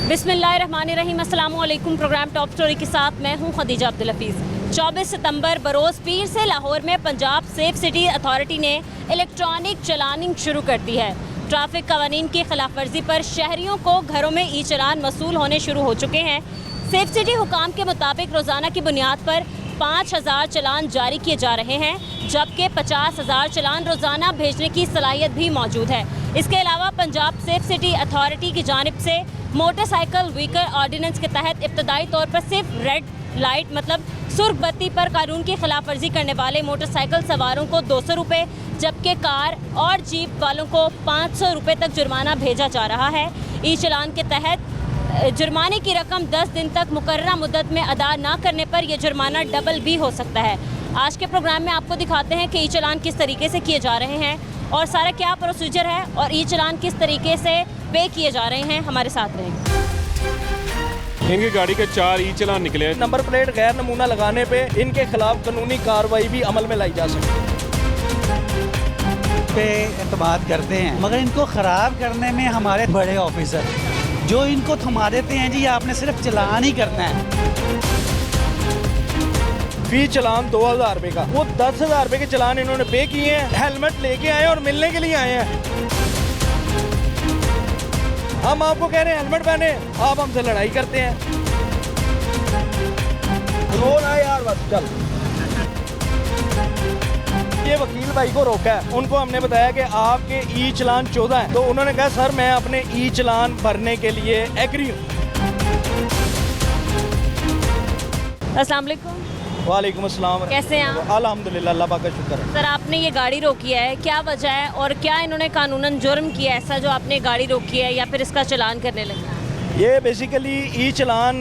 बिस्मिल्लाहिर्रहमानिर्रहीम, अस्सलामु अलैकुम। प्रोग्राम टॉप स्टोरी के साथ मैं हूं खदीजा अब्दुल हफीज़। 24 सितंबर बरोज़ पीर से लाहौर में पंजाब सेफ सिटी अथॉरिटी ने इलेक्ट्रॉनिक चलानिंग शुरू कर दी है। ट्रैफिक कवानीन की खिलाफ वर्जी पर शहरियों को घरों में ई चलान वसूल होने शुरू हो चुके हैं। सेफ सिटी हुकाम के मुताबिक रोज़ाना की बुनियाद पर 5000 चलान जारी किए जा रहे हैं, जबकि 50,000 चलान रोज़ाना भेजने की सलाहियत भी मौजूद है। इसके अलावा पंजाब सेफ सिटी अथॉरिटी की जानिब से मोटरसाइकिल व्हीकल ऑर्डिनेंस के तहत इब्तदाई तौर पर सिर्फ रेड लाइट मतलब सुर्ख बत्ती पर कानून की खिलाफ वर्जी करने वाले मोटरसाइकिल सवारों को 200 रुपये, जबकि कार और जीप वालों को 500 रुपये तक जुर्माना भेजा जा रहा है। ई चलान के तहत जुर्माने की रकम 10 दिन तक मुकर्ररा मुद्दत में अदा ना करने पर यह जुर्माना डबल भी हो सकता है। आज के प्रोग्राम में आपको दिखाते हैं कि ई चलान किस तरीके से किए जा रहे हैं और सारा क्या प्रोसीजर है और ई चलान किस तरीके से पे किए जा रहे हैं। हमारे साथ रहें। इनकी गाड़ी के 4 ई चलान निकले हैं। नंबर प्लेट गैर नमूना लगाने पे इनके खिलाफ कानूनी कार्रवाई भी अमल में लाई जा सकती है। पे एतमाद करते हैं, मगर इनको ख़राब करने में हमारे बड़े ऑफिसर जो इनको थमा देते हैं, जी आपने सिर्फ चलान ही करना है। फी चलान 2000 रुपये का, वो 10,000 रुपये के चलान इन्होंने पे किए हैं। हेलमेट लेके आए और मिलने के लिए आए हैं। हम आपको कह रहे हैं हेलमेट पहने, आप हमसे लड़ाई करते हैं। रो ना यार, बस चल। ये वकील भाई को रोका है, उनको हमने बताया कि आपके ई चलान 14 है, तो उन्होंने कहा सर मैं अपने ई चलान भरने के लिए एग्री हूँ। अस्सलाम वालेकुम। वालेकुम अस्सलाम। कैसे हैं आप? अल्हम्दुलिल्लाह, अल्लाह पाक का शुक्र है। सर, आपने ये गाड़ी रोकी है, क्या वजह है और क्या इन्होंने कानूनन जुर्म किया ऐसा जो आपने गाड़ी रोकी है या फिर इसका चलान करने लगे? ये बेसिकली ई चलान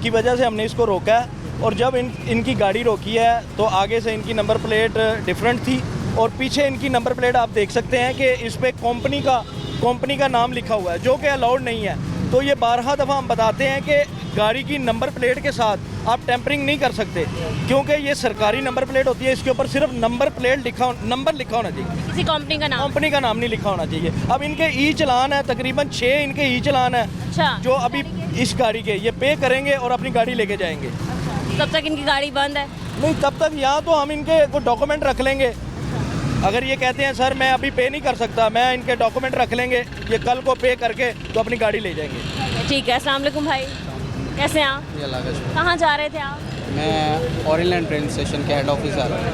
की वजह से हमने इसको रोका है। और जब इनकी गाड़ी रोकी है तो आगे से इनकी नंबर प्लेट डिफरेंट थी और पीछे इनकी नंबर प्लेट आप देख सकते हैं कि इस पर कंपनी का नाम लिखा हुआ है, जो कि अलाउड नहीं है। तो ये 12 दफ़ा हम बताते हैं कि गाड़ी की नंबर प्लेट के साथ आप टेम्परिंग नहीं कर सकते, क्योंकि ये सरकारी नंबर प्लेट होती है। इसके ऊपर सिर्फ नंबर लिखा होना चाहिए, किसी कंपनी का नाम नहीं लिखा होना चाहिए। अब इनके ई चलान है, तकरीबन 6 इनके ई चलान है। अच्छा। जो अभी इस गाड़ी के ये पे करेंगे और अपनी गाड़ी लेके जाएंगे। तब तक इनकी गाड़ी बंद है? नहीं, तब तक यहाँ तो हम इनके को डॉक्यूमेंट रख लेंगे। अगर ये कहते हैं सर मैं अभी पे नहीं कर सकता, मैं इनके डॉक्यूमेंट रख लेंगे, ये कल को पे करके तो अपनी गाड़ी ले जाएंगे। ठीक है। अस्सलाम वालेकुम भाई, कैसे हैं आप? कहाँ जा रहे थे आप? मैं ऑरेंज ट्रेन स्टेशन के हेड ऑफिस जा रहा हूँ।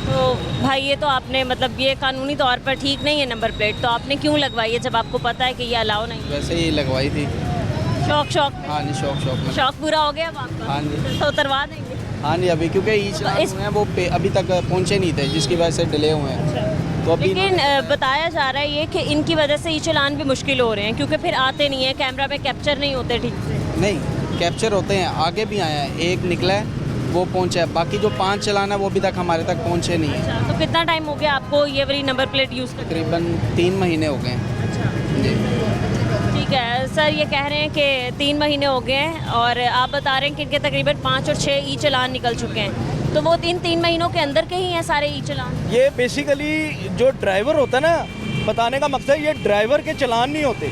तो भाई ये तो आपने मतलब ये कानूनी तौर पर ठीक नहीं है नंबर प्लेट, तो आपने क्यों लगवाई है जब आपको पता है कि ये अलाउ नहीं? वैसे ही लगवाई थी। शौक हाँ जी, शौक में। शौक पूरा हो गया अब आपका? हाँ जी। तो उतरवा देंगे? हाँ जी, अभी क्योंकि ई चलान हुए हैं वो अभी तक पहुँचे नहीं थे, जिसकी वजह से डिले हुए हैं। तो अभी लेकिन बताया जा रहा है ये कि इनकी वजह से ई चलान भी मुश्किल हो रहे हैं, क्योंकि फिर आते नहीं है, कैमरा में कैप्चर नहीं होते ठीक से। नहीं, कैप्चर होते हैं, आगे भी आया है, एक निकला है वो पहुँचा है, बाकी जो 5 चलान है वो अभी तक हमारे तक पहुँचे नहीं है। तो कितना टाइम हो गया आपको ये वाली नंबर प्लेट यूज़ करते? तकरीबन 3 महीने हो गए हैं। अच्छा जी ठीक है। सर ये कह रहे हैं कि 3 महीने हो गए हैं और आप बता रहे हैं कि इनके तकरीबन 5 और 6 ई चलान निकल चुके हैं, तो वो 3 महीनों के अंदर के ही हैं सारे ई चलान? ये बेसिकली जो ड्राइवर होता है ना, बताने का मकसद ये ड्राइवर के चलान नहीं होते,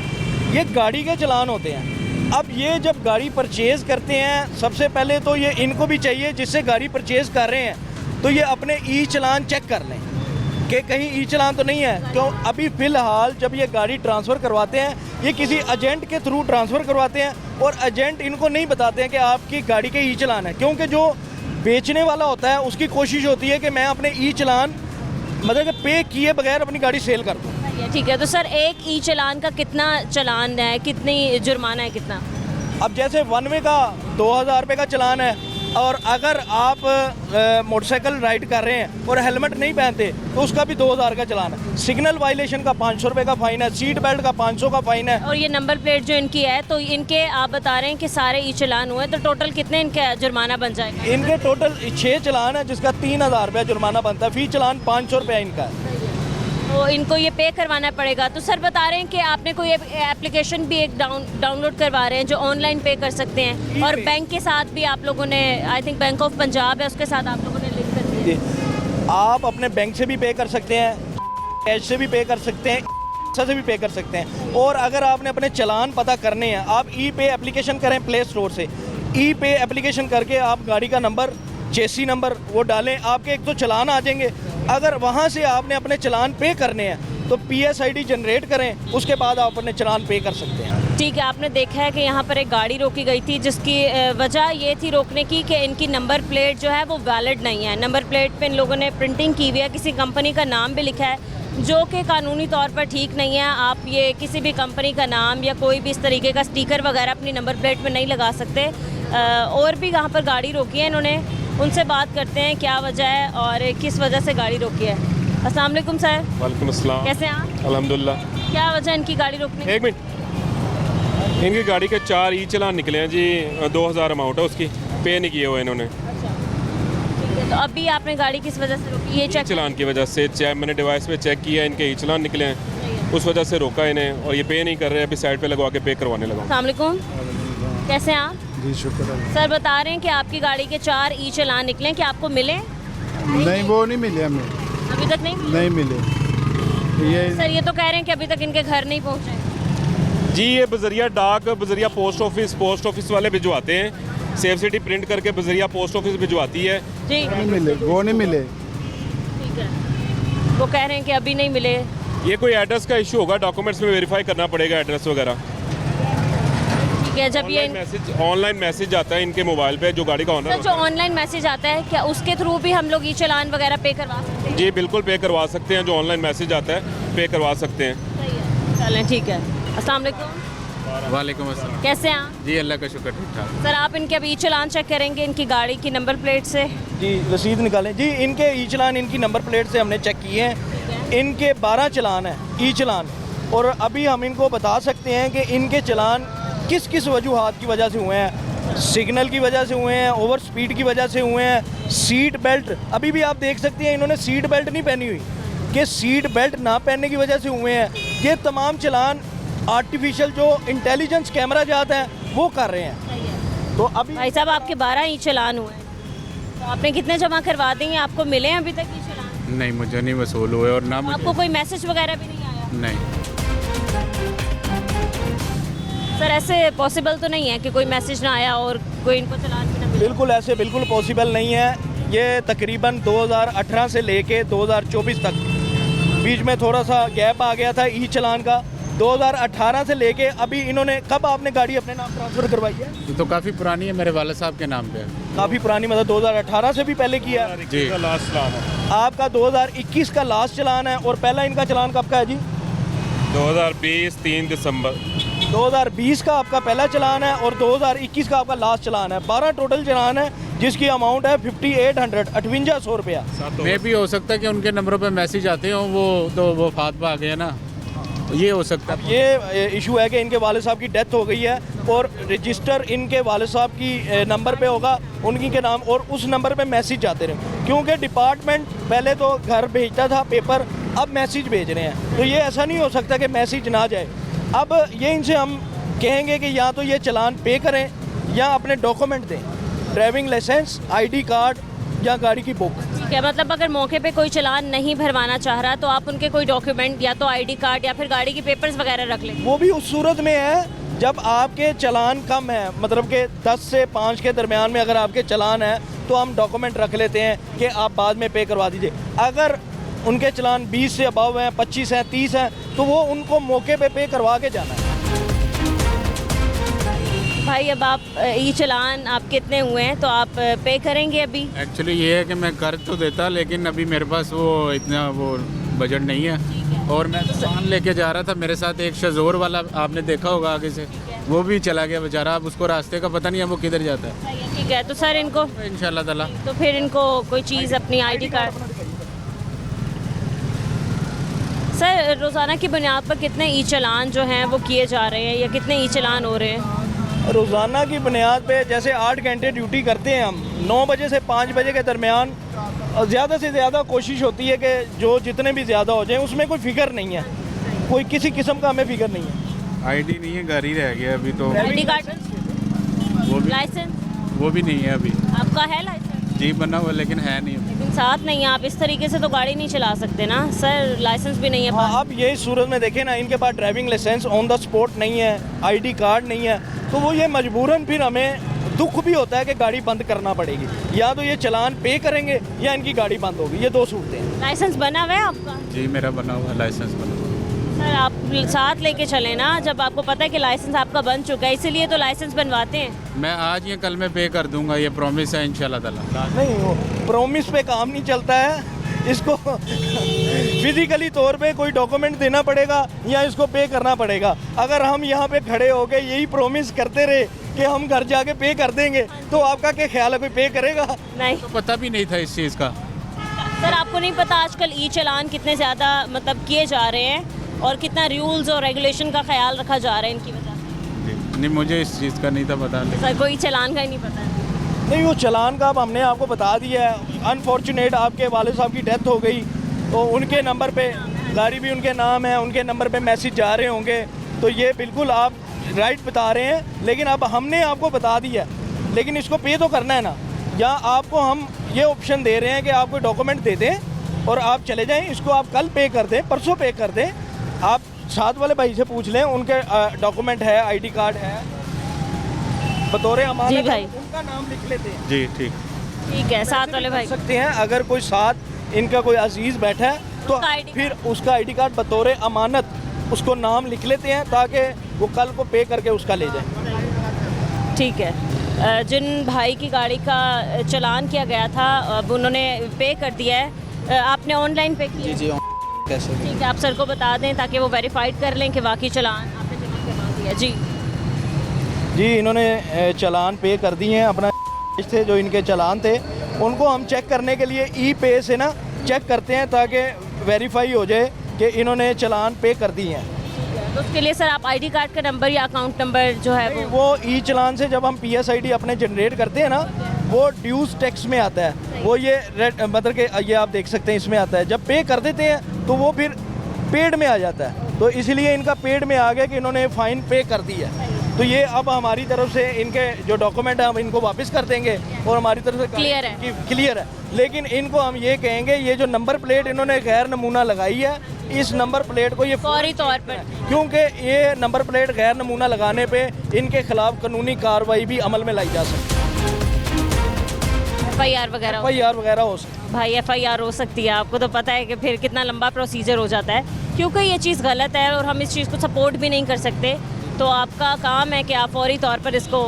ये गाड़ी के चलान होते हैं। अब ये जब गाड़ी परचेज़ करते हैं, सबसे पहले तो ये इनको भी चाहिए जिससे गाड़ी परचेज़ कर रहे हैं तो ये अपने ई चलान चेक कर लें कि कहीं ई चलान तो नहीं है। क्यों अभी फ़िलहाल जब ये गाड़ी ट्रांसफ़र करवाते हैं, ये किसी एजेंट के थ्रू ट्रांसफ़र करवाते हैं और एजेंट इनको नहीं बताते हैं कि आपकी गाड़ी के ई चलान है, क्योंकि जो बेचने वाला होता है उसकी कोशिश होती है कि मैं अपने ई चलान मतलब कि पे किए बगैर अपनी गाड़ी सेल कर दूँ। ठीक है। तो सर एक ई चलान का कितना चलान है, कितनी जुर्माना है, कितना? अब जैसे 1 वे का 2000 रुपये का चलान है, और अगर आप मोटरसाइकिल राइड कर रहे हैं और हेलमेट नहीं पहनते तो उसका भी 2000 का चलान है। सिग्नल वायलेशन का 500 रुपये का फ़ाइन है, सीट बेल्ट का 500 का फ़ाइन है। और ये नंबर प्लेट जो इनकी है, तो इनके आप बता रहे हैं कि सारे ई चलान हुए, तो टोटल कितने इनका जुर्माना बन जाएगा? इनके टोटल 6 चलान है, जिसका 3000 रुपया जुर्माना बनता है। फी चलान 500 रुपया इनका है। तो इनको ये पे करवाना पड़ेगा। तो सर बता रहे हैं कि आपने कोई एप्लीकेशन भी एक डाउनलोड करवा रहे हैं जो ऑनलाइन पे कर सकते हैं, और बैंक के साथ भी आप लोगों ने, I think bank of Punjab है, उसके साथ आप लोगों ने लिंक कर दिया। आप अपने बैंक से भी पे कर सकते हैं, कैश से भी पे कर सकते हैं, से भी पे कर सकते हैं। और अगर आपने अपने चालान पता करने हैं, आप ई पे एप्लीकेशन करें प्ले स्टोर से, ई पे एप्लीकेशन करके आप गाड़ी का नंबर, चेसी नंबर वो डालें, आपके एक तो चालान आ जाएंगे। अगर वहाँ से आपने अपने चालान पे करने हैं तो PSID जनरेट करें, उसके बाद आप अपने चालान पे कर सकते हैं। ठीक है, आपने देखा है कि यहाँ पर एक गाड़ी रोकी गई थी जिसकी वजह ये थी रोकने की कि इनकी नंबर प्लेट जो है वो वैलिड नहीं है। नंबर प्लेट पे इन लोगों ने प्रिंटिंग की हुई है, किसी कंपनी का नाम भी लिखा है जो कि कानूनी तौर पर ठीक नहीं है। आप ये किसी भी कंपनी का नाम या कोई भी इस तरीके का स्टिकर वगैरह अपनी नंबर प्लेट में नहीं लगा सकते। और भी यहाँ पर गाड़ी रोकी है इन्होंने, उनसे बात करते हैं क्या वजह है और किस वजह से गाड़ी रोकी है। अस्सलाम वालेकुम सर। वालेकुम अस्सलाम। कैसे हैं आप? अल्हम्दुलिल्लाह। क्या वजह इनकी गाड़ी रोकने की? एक मिनट, इनकी गाड़ी के 4 ई चालान निकले हैं जी, 2000 अमाउंट है उसकी, पे नहीं किए हुए इन्होंने। ठीक है, तो अभी आपने गाड़ी किस वजह से रोकी? ये चेक चालान की वजह से मैंने डिवाइस पे चेक किया, इनके ई चालान निकले हैं, उस वजह से रोका इन्हें और ये पे नहीं कर रहे। अभी साइड पे लगवा के पे करवाने लगा। अस्सलाम वालेकुम। कैसे हैं आप? जी शुक्र है। सर बता रहे हैं कि आपकी गाड़ी के 4 ई चालान निकले हैं, कि आपको मिले? नहीं वो नहीं मिले हमें, अभी तक नहीं मिले? नहीं मिले। ये सर ये तो कह रहे हैं कि अभी तक इनके घर नहीं पहुंचे। जी ये बजरिया डाक, बजरिया पोस्ट ऑफिस वाले भिजवाते हैं, सेफ सिटी प्रिंट करके बजरिया पोस्ट ऑफिस भिजवाती है। जी नहीं मिले, वो नहीं मिले। ठीक है, वो कह रहे हैं कि अभी नहीं मिले। ये कोई एड्रेस का इशू होगा, डॉक्यूमेंट्स में वेरीफाई करना पड़ेगा एड्रेस वगैरह। ठीक है, जब ये ऑनलाइन मैसेज आता है इनके मोबाइल पे, जो गाड़ी का सर ऑनर जो ऑनलाइन मैसेज आता है क्या उसके थ्रू भी हम लोग ई चालान वगैरह पे करवा सकते हैं? जी बिल्कुल पे करवा सकते हैं, जो ऑनलाइन मैसेज आता है पे करवा सकते हैं। सही है, चलें ठीक है। अस्सलाम वालेकुम। वालेकुम अस्सलाम। कैसे हैं आप? जी अल्लाह का शुक्र, ठीक ठाक। सर आप इनके अभी ई चालान चेक करेंगे इनकी गाड़ी की नंबर प्लेट से? जी रसीद निकालें जी। इनके ई चालान इनकी नंबर प्लेट से हमने चेक किए हैं, इनके 12 चालान हैं ई चालान। और अभी हम इनको बता सकते हैं कि इनके चालान किस किस वजूहात की वजह से हुए हैं। सिग्नल की वजह से हुए हैं, ओवर स्पीड की वजह से हुए हैं, सीट बेल्ट, अभी भी आप देख सकते हैं इन्होंने सीट बेल्ट नहीं पहनी हुई, कि सीट बेल्ट ना पहनने की वजह से हुए हैं। ये तमाम चालान आर्टिफिशियल जो इंटेलिजेंस कैमरा जाता है वो कर रहे हैं। तो अभी भाई साहब आपके 12 ई चालान हुए हैं, तो आपने कितने जमा करवा देंगे? आपको मिले हैं अभी तक ई चालान? नहीं मुझे नहीं वसूल हुए और ना मुझे आपको कोई मैसेज वगैरह भी नहीं आया? नहीं। सर ऐसे पॉसिबल तो नहीं है कि कोई मैसेज ना आया और कोई इनको चालान भी ना मिले? बिल्कुल ऐसे बिल्कुल पॉसिबल नहीं है। ये तकरीबन 2018 से लेके 2024 तक बीच में थोड़ा सा गैप आ गया था ई चालान का। 2018 से लेके अभी इन्होंने, कब आपने गाड़ी अपने नाम ट्रांसफ़र करवाई है? ये तो काफ़ी पुरानी है, मेरे वाले साहब के नाम पे है। काफ़ी पुरानी, मतलब 2018 से भी पहले किया है। जी लास्ट चालान है आपका 2021 का लास्ट चालान है और पहला इनका चालान कब का है जी? 2020 3 दिसंबर। 2020 का आपका पहला चालान है और 2021 का आपका लास्ट चालान है। 12 टोटल चालान है जिसकी अमाउंट है 5800, 5800 रुपया। मे भी हो सकता है कि उनके नंबरों पे मैसेज आते हो, वो तो वो फातवा आ गया ना, ये हो सकता है। ये इशू है कि इनके वाले साहब की डेथ हो गई है और रजिस्टर इनके वाले साहब की नंबर पे होगा, उनकी के नाम, और उस नंबर पे मैसेज जाते रहे। क्योंकि डिपार्टमेंट पहले तो घर भेजता था पेपर, अब मैसेज भेज रहे हैं, तो ये ऐसा नहीं हो सकता कि मैसेज ना जाए। अब ये इनसे हम कहेंगे कि या तो ये चालान पे करें या अपने डॉक्यूमेंट दें, ड्राइविंग लाइसेंस, ID कार्ड या गाड़ी की बुक। ठीक है, मतलब अगर मौके पे कोई चालान नहीं भरवाना चाह रहा तो आप उनके कोई डॉक्यूमेंट या तो ID कार्ड या फिर गाड़ी की पेपर्स वगैरह रख लें। वो भी उस सूरत में है जब आपके चालान कम है, मतलब कि 10 से 5 के दरमियान में अगर आपके चालान है तो हम डॉक्यूमेंट रख लेते हैं कि आप बाद में पे करवा दीजिए। अगर उनके चालान 20 से अबव हैं, 25 हैं, 30 हैं, तो वो उनको मौके पे करवा के जाना है। भाई अब आप ई चालान आप कितने हुए हैं तो आप पे करेंगे अभी? एक्चुअली ये है कि मैं कर तो देता, लेकिन अभी मेरे पास वो इतना वो बजट नहीं है और मैं सामान लेके जा रहा था। मेरे साथ एक शजोर वाला आपने देखा होगा आगे से, वो भी चला गया बेचारा। अब उसको रास्ते का पता नहीं है वो किधर जाता है। ठीक है, तो सर इनको इंशाल्लाह ताला तो फिर इनको कोई चीज़ अपनी ID कार्ड। सर रोज़ाना की बुनियाद पर कितने ई चालान जो हैं वो किए जा रहे हैं या कितने ई चालान हो रहे हैं? रोज़ाना की बुनियाद पे जैसे 8 घंटे ड्यूटी करते हैं हम, 9 बजे से 5 बजे के दरमियान ज़्यादा से ज़्यादा कोशिश होती है कि जो जितने भी ज़्यादा हो जाए, उसमें कोई फ़िक्र नहीं है, कोई किसी किस्म का हमें फ़िक्र नहीं है। ID नहीं है, घर ही रह गया अभी तो। ID कार्ड, वो भी लाइसेंस वो भी नहीं है अभी। आपका है लाइसेंस? जी बना हुआ लेकिन है नहीं। लेकिन साथ नहीं है, आप इस तरीके से तो गाड़ी नहीं चला सकते ना सर, लाइसेंस भी नहीं है पास। हाँ, अब यही सूरत में देखें ना, इनके पास driving licence on the spot नहीं है, आईडी कार्ड नहीं है, तो वो ये मजबूरन फिर हमें दुख भी होता है कि गाड़ी बंद करना पड़ेगी, या तो ये चालान पे करेंगे या इनकी गाड़ी बंद होगी, ये दो सूरतें हैं। लाइसेंस बना हुआ है आपका? जी मेरा बना हुआ लाइसेंस बना हुआ। सर आप साथ लेके चले ना, जब आपको पता है कि लाइसेंस आपका बन चुका है, इसीलिए तो लाइसेंस बनवाते हैं। मैं आज या कल में पे कर दूंगा, ये प्रॉमिस है इंशाल्लाह ताला। नहीं, वो प्रॉमिस पे काम नहीं चलता है, इसको फिजिकली तौर पे कोई डॉक्यूमेंट देना पड़ेगा या इसको पे करना पड़ेगा। अगर हम यहाँ पे खड़े होके यही प्रॉमिस करते रहे कि हम घर जाके पे कर देंगे, तो आपका क्या ख्याल है कोई पे करेगा? नहीं तो पता भी नहीं था इस चीज़ का। सर, आपको नहीं पता आजकल ई चालान कितने ज़्यादा मतलब किए जा रहे हैं और कितना रूल्स और रेगुलेशन का ख्याल रखा जा रहा है इनकी वजह से? नहीं मुझे इस चीज़ का नहीं था पता। सर कोई चालान का ही नहीं पता? नहीं, वो चालान का अब हमने आपको बता दिया है। अनफॉर्चुनेट आपके वाले साहब की डेथ हो गई, तो उनके नंबर पे गाड़ी भी उनके नाम है, उनके नंबर पे मैसेज जा रहे होंगे, तो ये बिल्कुल आप राइट बता रहे हैं, लेकिन अब हमने आपको बता दिया, लेकिन इसको पे तो करना है ना। या आपको हम ये ऑप्शन दे रहे हैं कि आप कोई डॉक्यूमेंट दे दें और आप चले जाएं, इसको आप कल पे कर दें, परसों पे कर दें। आप साथ वाले भाई से पूछ लें, उनके डॉक्यूमेंट है, आईडी कार्ड है, बतौर अमानत जी भाई। उनका नाम लिख लेते हैं। जी ठीक। ठीक है, साथ वाले भाई सकते हैं। अगर कोई साथ इनका कोई अजीज बैठा है तो उसका ID फिर उसका आईडी कार्ड बतौर अमानत उसको नाम लिख लेते हैं, ताकि वो कल को पे करके उसका ले जाए। ठीक है। जिन भाई की गाड़ी का चालान किया गया था, अब उन्होंने पे कर दिया है। आपने ऑनलाइन पे किया? जी कैसे? ठीक है, आप सर को बता दें ताकि वो वेरीफाइड कर लें कि वाकई चालान आपने जमा करवा दिया। जी जी, इन्होंने चालान पे कर दिए हैं। अपना थे जो इनके चालान थे उनको हम चेक करने के लिए ई पे से ना चेक करते हैं, ताकि वेरीफाई हो जाए कि इन्होंने चालान पे कर दिए हैं। तो उसके लिए सर आप आईडी कार्ड का नंबर या अकाउंट नंबर जो है वो ई चालान से जब हम PSID अपने जनरेट करते हैं ना, वो ड्यूज टैक्स में आता है, वो ये रेड मतलब कि ये आप देख सकते हैं इसमें आता है। जब पे कर देते हैं तो वो फिर पेड में आ जाता है, तो इसलिए इनका पेड में आ गया कि इन्होंने फ़ाइन पे कर दिया है। तो ये अब हमारी तरफ से इनके जो डॉक्यूमेंट है हम इनको वापस कर देंगे और हमारी तरफ से क्लियर है। क्लियर है। लेकिन इनको हम ये कहेंगे, ये जो नंबर प्लेट इन्होंने गैर नमूना लगाई है, इस नंबर प्लेट को ये फौरी तौर पर, क्योंकि ये नंबर प्लेट गैर नमूना लगाने पे इनके खिलाफ कानूनी कार्रवाई भी अमल में लाई जा सकती है। FIR वगैरह FIR वगैरह हो सकती है। भाई FIR हो सकती है। आपको तो पता है कि फिर कितना लंबा प्रोसीजर हो जाता है, क्योंकि ये चीज़ गलत है और हम इस चीज़ को सपोर्ट भी नहीं कर सकते। तो आपका काम है कि आप फौरी तौर पर इसको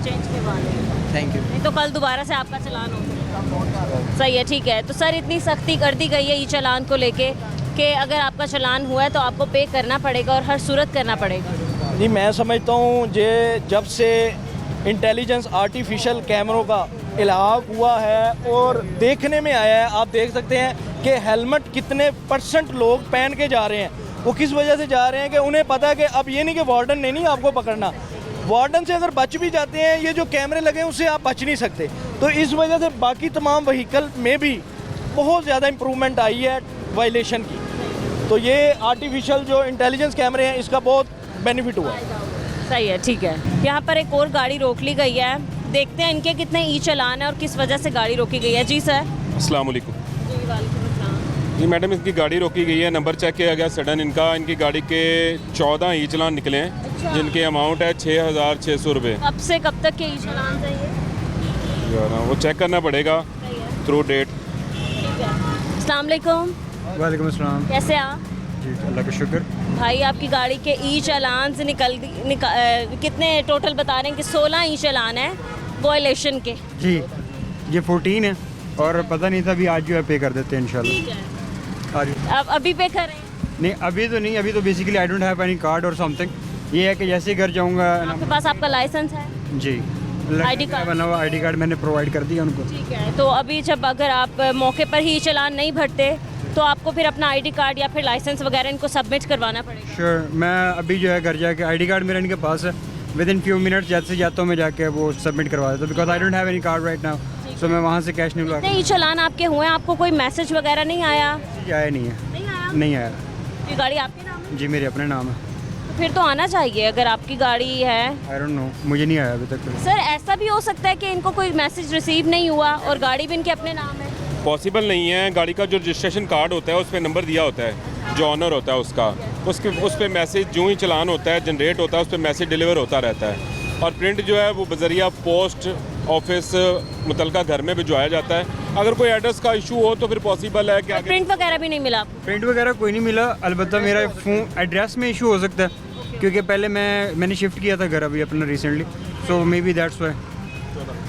चेंज करवा लें, थैंक यू। नहीं तो कल दोबारा से आपका चालान हो सकता। सही है, ठीक है। तो सर इतनी सख्ती कर दी गई है ई चालान को लेके कि अगर आपका चालान हुआ है तो आपको पे करना पड़ेगा और हर सूरत करना पड़ेगा। जी, मैं समझता हूँ जब से इंटेलिजेंस आर्टिफिशियल कैमरों का इलाक हुआ है और देखने में आया है, आप देख सकते हैं कि हेलमेट कितने % लोग पहन के जा रहे हैं। वो किस वजह से जा रहे हैं कि उन्हें पता है कि अब ये नहीं कि वार्डन ने नहीं आपको पकड़ना, वार्डन से अगर बच भी जाते हैं, ये जो कैमरे लगे हैं उससे आप बच नहीं सकते। तो इस वजह से बाकी तमाम व्हीकल में भी बहुत ज़्यादा इम्प्रूवमेंट आई है वायलेशन की। तो ये आर्टिफिशियल जो इंटेलिजेंस कैमरे हैं इसका बहुत बेनिफिट हुआ। सही है, ठीक है। यहाँ पर एक और गाड़ी रोक ली गई है, देखते हैं इनके कितने ई चालान है और किस वजह से गाड़ी रोकी गई है। जी सर। अस्सलाम वालेकुम। जी वालेकुम अस्सलाम। जी मैडम, इनकी गाड़ी रोकी गई है, नंबर चेक किया गया सडन इनकी गाड़ी के 14 ई चालान निकले हैं। अच्छा। जिनके अमाउंट है 6,600 रुपये। कब से कब तक के ई चालान चाहिए? वो चेक करना पड़ेगा सही है, थ्रू डेट। ठीक है। अस्सलाम वालेकुम। वालेकुम अस्सलाम। कैसे आप? जी अल्लाह का शुक्र। भाई आपकी गाड़ी के ई चालान से कितने टोटल बता रहे हैं कि 16 ई चालान है वायलेशन के। जी ये 14 है और पता नहीं था, अभी आज जो है पे कर देते हैं इंशाल्लाह। आज अब अभी पे कर रहे हैं? नहीं अभी तो नहीं, अभी तो basically I don't have any card और समथिंग। ये है कि जैसे ही घर जाऊँगा। आपके पास आपका लाइसेंस है? जी ID कार्ड? बना हुआ ID कार्ड मैंने प्रोवाइड कर दिया उनको। ठीक है। तो अभी जब अगर आप मौके पर ही चालान नहीं भरते तो आपको फिर अपना ID कार्ड या फिर लाइसेंस वगैरह इनको सबमिट करवाना पड़ेगा। श्योर, मैं अभी जो है घर जाके ID कार्ड मेरा इनके पास है, विद इन फ्यू मिनट्स जैसे जाता हूँ मैं जाके वो सबमिट करवा देता हूँ, because I don't have any card right now, so मैं वहाँ से कैश नहीं नहीं, चालान आपके हुए हैं, आपको कोई मैसेज वगैरह नहीं आया? आया नहीं है। नहीं आया। नहीं आया। ये गाड़ी आपके नाम है? जी मेरे अपने नाम है। तो फिर तो आना चाहिए अगर आपकी गाड़ी है। आई डोंट नो, मुझे नहीं आया अभी तक। सर ऐसा भी हो सकता है कि इनको कोई मैसेज रिसीव नहीं हुआ और गाड़ी भी इनके अपने नाम है। पॉसिबल नहीं है। गाड़ी का जो रजिस्ट्रेशन कार्ड होता है उस पर नंबर दिया होता है, जो ऑनर होता है उसका, उस पर मैसेज जो ही चलान होता है जनरेट होता है उस पर मैसेज डिलीवर होता रहता है, और प्रिंट जो है वो बजरिया पोस्ट ऑफिस मुतलका घर में भिजवाया जाता है। अगर कोई एड्रेस का इशू हो तो फिर पॉसिबल है कि आगे प्रिंट वगैरह भी नहीं मिला आपको? प्रिंट वगैरह कोई नहीं मिला, अलबत्ता मेरा फ़ोन एड्रेस में इशू हो सकता है क्योंकि पहले मैंने शिफ्ट किया था घर अभी अपना recently, so may be that's why.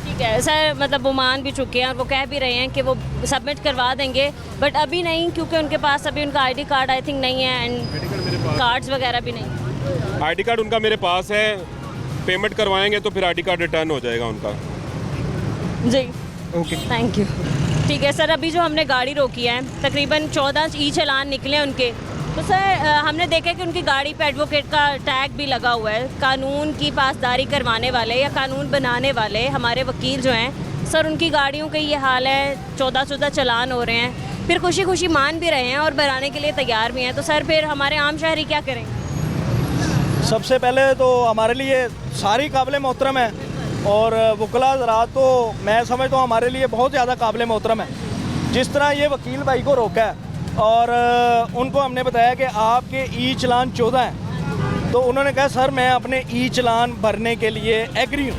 ठीक है सर, मतलब वो मान भी चुके हैं और वो कह भी रहे हैं कि वो सबमिट करवा देंगे, बट अभी नहीं क्योंकि उनके पास अभी उनका आईडी कार्ड आई थिंक नहीं है एंड कार्ड्स वगैरह भी नहीं। आईडी कार्ड उनका मेरे पास है, पेमेंट करवाएंगे तो फिर आईडी कार्ड रिटर्न हो जाएगा उनका। जी ओके, थैंक यू। ठीक है सर, अभी जो हमने गाड़ी रोकी है तकरीबन 14 ई चालान निकले उनके, तो सर हमने देखा कि उनकी गाड़ी पे एडवोकेट का टैग भी लगा हुआ है। कानून की पासदारी करवाने वाले या कानून बनाने वाले हमारे वकील जो हैं सर, उनकी गाड़ियों का ये हाल है, 14 चालान हो रहे हैं, फिर खुशी खुशी मान भी रहे हैं और बनाने के लिए तैयार भी हैं, तो सर फिर हमारे आम शहरी क्या करें? सबसे पहले तो हमारे लिए सारी काबिल मोहतरम है, और वकला हज़रात तो मैं समझता हूँ हमारे लिए बहुत ज़्यादा काबिल मोहतरम है। जिस तरह ये वकील भाई को रोका है और उनको हमने बताया कि आपके ई चलान 14 हैं, तो उन्होंने कहा सर मैं अपने ई चलान भरने के लिए एग्री हूँ।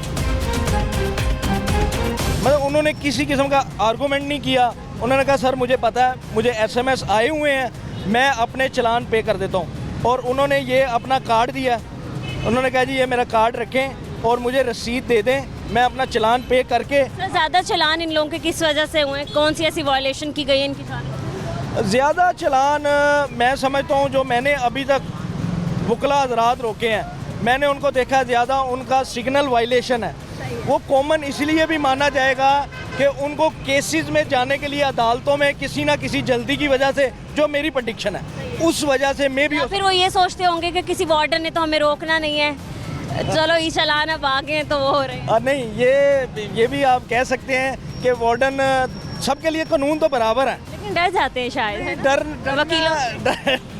मतलब उन्होंने किसी किस्म का आर्गूमेंट नहीं किया। उन्होंने कहा सर मुझे पता है, मुझे SMS आए हुए हैं, मैं अपने चलान पे कर देता हूँ। और उन्होंने ये अपना कार्ड दिया, उन्होंने कहा जी ये मेरा कार्ड रखें और मुझे रसीद दे दें, मैं अपना चलान पे करके। सर ज़्यादा चलान इन लोगों के किस वजह से हुए, कौन सी ऐसी वायलेशन की गई है इनकी सारी? ज़्यादा चलान मैं समझता हूँ जो मैंने अभी तक वकला हज़रात रोके हैं, मैंने उनको देखा ज़्यादा उनका सिग्नल वायलेशन है। वो कॉमन इसलिए भी माना जाएगा कि उनको केसेस में जाने के लिए अदालतों में किसी ना किसी जल्दी की वजह से, जो मेरी प्रेडिक्शन है, उस वजह से मैं भी। फिर वो ये सोचते होंगे कि किसी वार्डन ने तो हमें रोकना नहीं है, चलो ई चालान अब आ गए तो वो हो रहे हैं। नहीं, ये भी आप कह सकते हैं कि वार्डन सबके लिए कानून तो बराबर है, लेकिन डर जाते हैं शायद, है ना?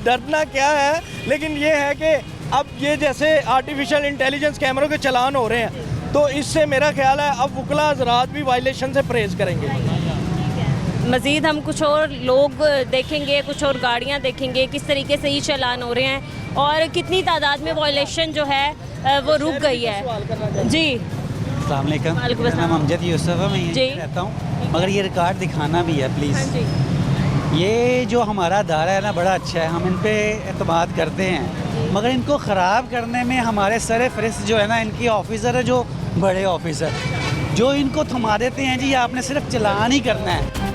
डरना क्या है, लेकिन ये है कि अब ये जैसे आर्टिफिशियल इंटेलिजेंस कैमरों के चलान हो रहे हैं, तो इससे मेरा ख्याल है अब वकला हज़रात भी वायलेशन से परहेज करेंगे। मज़ीद हम कुछ और लोग देखेंगे, कुछ और गाड़ियाँ देखेंगे किस तरीके से ई चालान हो रहे हैं और कितनी तादाद में वायलेशन जो है वो रुक गई है। जी अस्सलाम वालेकुम, मेरा नाम अमजद यूसुफ है, मैं यहीं रहता हूँ, मगर ये रिकॉर्ड दिखाना भी है प्लीज़। ये जो हमारा अदारा है ना बड़ा अच्छा है, हम इन पे एतमाद करते हैं, मगर इनको ख़राब करने में हमारे सर फहरिस्त जो है ना इनकी ऑफिसर है, जो बड़े ऑफिसर जो इनको थमा देते हैं जी आपने सिर्फ चलान ही करना है,